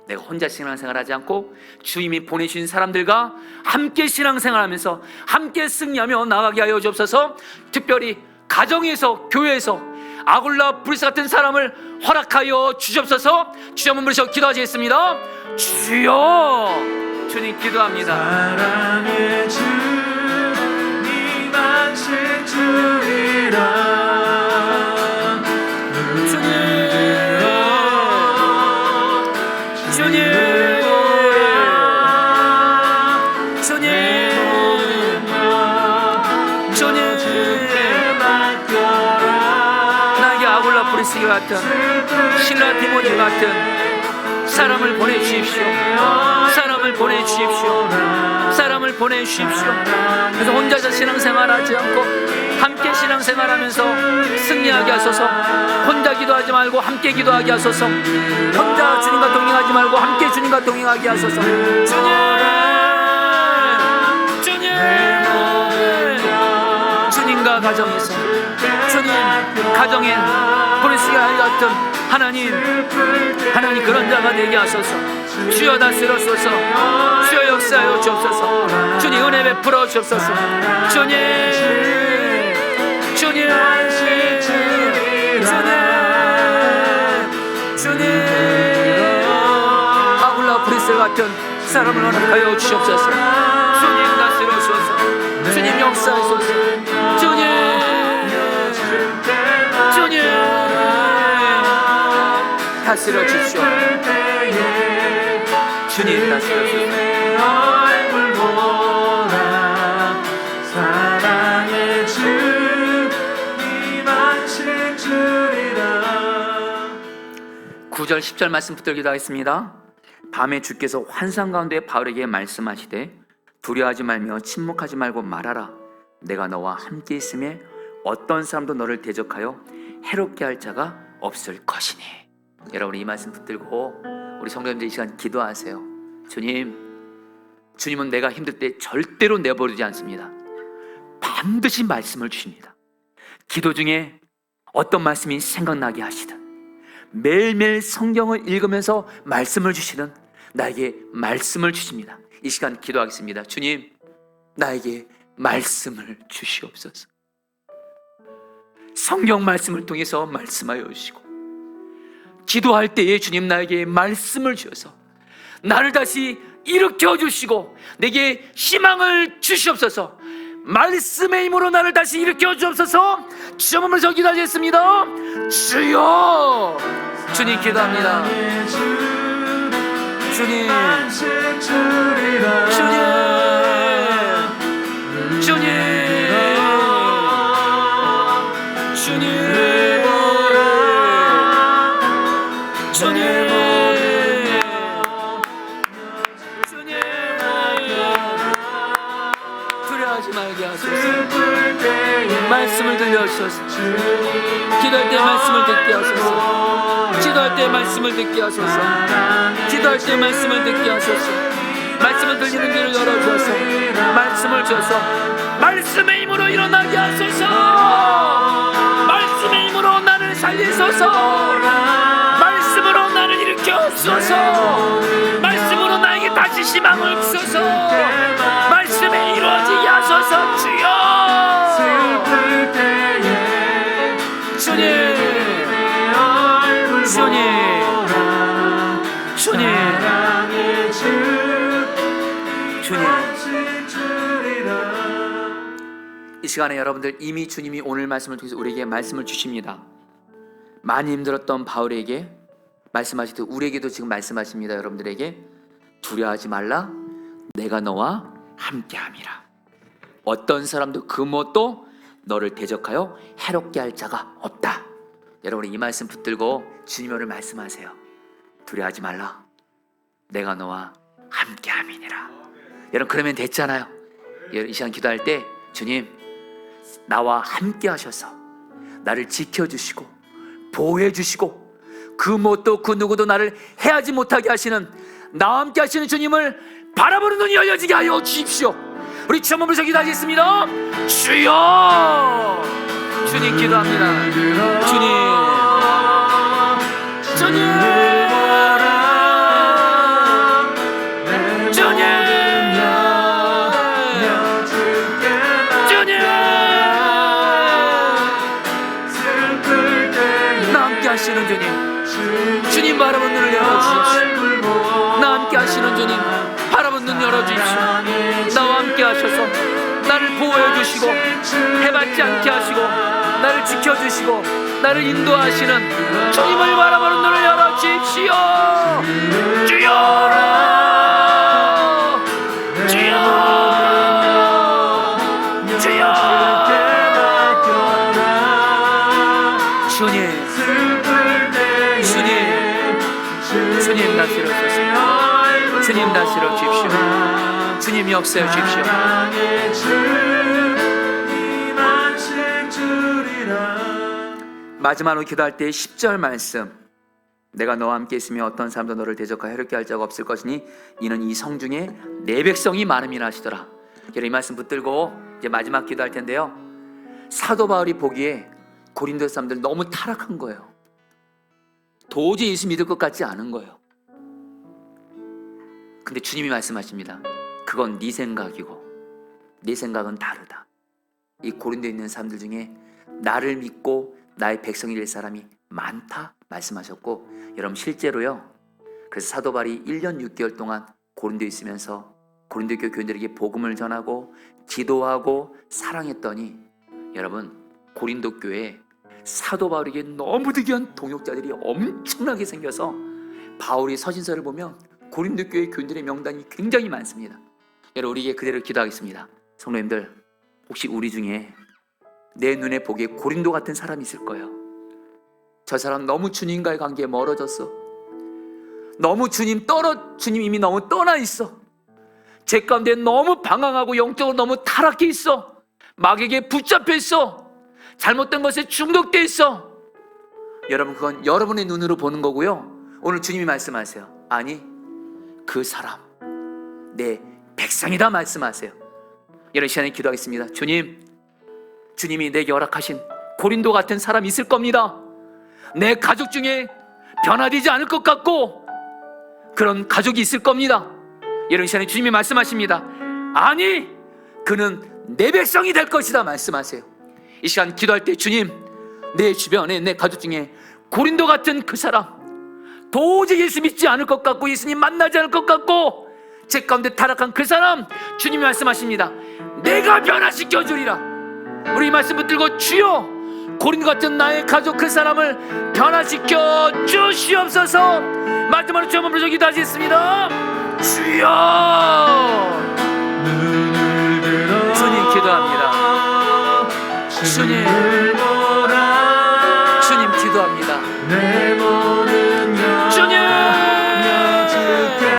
내가 혼자 신앙생활하지 않고 주님이 보내주신 사람들과 함께 신앙생활하면서 함께 승리하며 나가게 하여 주옵소서. 특별히 가정에서, 교회에서 아굴라 브리스 같은 사람을 허락하여 주옵소서. 주여 한번 부르셔 기도하시겠습니다. 주여, 주님 기도합니다. 사랑의 주님 안식 주리라. 브리스 같은 신라 디모데 같은 사람을 보내주십시오. 사람을 보내주십시오. 사람을 보내주십시오. 그래서 혼자서 신앙생활하지 않고 함께 신앙생활하면서 승리하게 하소서. 혼자 기도하지 말고 함께 기도하게 하소서. 혼자 주님과 동행하지 말고 함께 주님과 동행하게 하소서. 주님, 주님, 주님과 가정에서, 주님 가정에 브리스가 같은 하나님 그런 자가 되게 하소서. 주여 다스려소서. 주여 역사하여 주옵소서. 주님 은혜 베풀어 주옵소서. 주님 주님 주님 아굴라 브리셀 같은 사람을 허락하여 주옵소서. 주님 다스려소서. 주님 역사하소서. 주님 주님 다스려 주시오. 주님 다스려 주시오. 사랑의 주님 하실 줄이라. 9절 10절 말씀 붙들어 기도하겠습니다. 밤에 주께서 환상 가운데 바울에게 말씀하시되 두려워하지 말며 침묵하지 말고 말하라. 내가 너와 함께 있음에 어떤 사람도 너를 대적하여 해롭게 할 자가 없을 것이니. 여러분 이 말씀 붙들고 우리 성도님들 이 시간 기도하세요. 주님은 내가 힘들 때 절대로 내버리지 않습니다. 반드시 말씀을 주십니다. 기도 중에 어떤 말씀이 생각나게 하시든 매일매일 성경을 읽으면서 말씀을 주시든 나에게 말씀을 주십니다. 이 시간 기도하겠습니다. 주님, 나에게 말씀을 주시옵소서. 성경 말씀을 통해서 말씀하여 주시고, 기도할 때에 주님 나에게 말씀을 주셔서 나를 다시 일으켜 주시고 내게 희망을 주시옵소서. 말씀의 힘으로 나를 다시 일으켜 주옵소서. 주님으로 기도하겠습니다. 주여, 주님 기도합니다. 주님, 주님, 주님, 주님, 주님, 주님, 두려워하지 말게 하소서. 말씀을 들려주소서. 기도할 때 말씀을 듣게 하소서. 기도할 때 말씀을 듣게 하소서. 기도할 때 말씀을 듣게 하소서. 말씀을 들리는 길을 열어주소서. 말씀을 주셔서 말씀의 힘으로 일어나게 하소서. 말씀의 힘으로 나를 살리소서. 말씀으로 나를 일으켜 주소서. 말씀으로 나에게 다시 희망을 주소서. 말씀에 이루어지게 하소서. 주여, 주님, 주님, 주님, 주님. 이 시간에 여러분들 이미 주님이 오늘 말씀을 통해서 우리에게 말씀을 주십니다. 많이 힘들었던 바울에게 말씀하시듯 우리에게도 지금 말씀하십니다. 여러분들에게 두려워하지 말라. 내가 너와 함께함이라. 어떤 사람도 그 무엇도 너를 대적하여 해롭게 할 자가 없다. 여러분 이 말씀 붙들고 주님 오늘 말씀하세요. 두려워하지 말라. 내가 너와 함께함이니라. 여러분 그러면 됐잖아요. 이 시간 기도할 때 주님 나와 함께 하셔서 나를 지켜주시고 보호해주시고 그 무엇도 그 누구도 나를 해하지 못하게 하시는 나와 함께 하시는 주님을 바라보는 눈이 열려지게 하여 주십시오. 우리 주님으로 기도하겠습니다. 주여, 주님 기도합니다. 주님, 주님, 주님, 주님, 나 함께 하시는 주님, 주님 바라보는 눈을 열어주십시오. 나 함께 하시는 주님 바라보는 눈 열어주십시오. 나와 함께 하셔서 나를 보호해 주시고 해받지 않게 하시고 나를 지켜주시고 나를 인도하시는 주님을 바라보는 눈을 열어주십시오. 주여, 주여, 주여, 주님, 주님, 주님 다스려주소서. 주님 다스려 주십시오. 주님 역사해 주십시오. 마지막으로 기도할 때 10절 말씀, 내가 너와 함께 있으며 어떤 사람도 너를 대적하여 해롭게 할 자가 없을 것이니 이는 이 성중에 내 백성이 많음이라 하시더라. 이 말씀 붙들고 이제 마지막 기도할 텐데요, 사도 바울이 보기에 고린도 사람들 너무 타락한 거예요. 도저히 예수 믿을 것 같지 않은 거예요. 근데 주님이 말씀하십니다. 그건 네 생각이고 네 생각은 다르다. 이 고린도에 있는 사람들 중에 나를 믿고 나의 백성이 될 사람이 많다 말씀하셨고, 여러분 실제로요, 그래서 사도 바울이 1년 6개월 동안 고린도에 있으면서 고린도 교회 교인들에게 복음을 전하고 기도하고 사랑했더니, 여러분 고린도 교회에 사도 바울에게 너무 득이한 동역자들이 엄청나게 생겨서 바울이 서신서를 보면 고린도 교회 교인들의 명단이 굉장히 많습니다. 여러분 우리에게 그대로 기도하겠습니다. 성도님들, 혹시 우리 중에 내 눈에 보기에 고린도 같은 사람이 있을 거예요. 저 사람 너무 주님과의 관계에 멀어졌어. 너무 주님 이미 너무 떠나 있어. 제 가운데 너무 방황하고 영적으로 너무 타락해 있어. 마귀에게 붙잡혀 있어. 잘못된 것에 중독돼 있어. 여러분 그건 여러분의 눈으로 보는 거고요. 오늘 주님이 말씀하세요. 아니, 그 사람 내 백성이다 말씀하세요. 이런 시간에 기도하겠습니다. 주님이 내게 허락하신 고린도 같은 사람이 있을 겁니다. 내 가족 중에 변화되지 않을 것 같고 그런 가족이 있을 겁니다. 이런 시간에 주님이 말씀하십니다. 아니, 그는 내 백성이 될 것이다 말씀하세요. 이 시간 기도할 때 주님, 내 주변에 내 가족 중에 고린도 같은 그 사람, 도저히 예수 믿지 않을 것 같고 예수님 만나지 않을 것 같고 제 가운데 타락한 그 사람, 주님이 말씀하십니다. 내가 변화시켜 주리라. 우리 이 말씀 붙들고, 주여 고린도 같은 나의 가족 그 사람을 변화시켜 주시옵소서. 마지막으로 주여 한번 부르짖어 기도하시겠습니다. 주여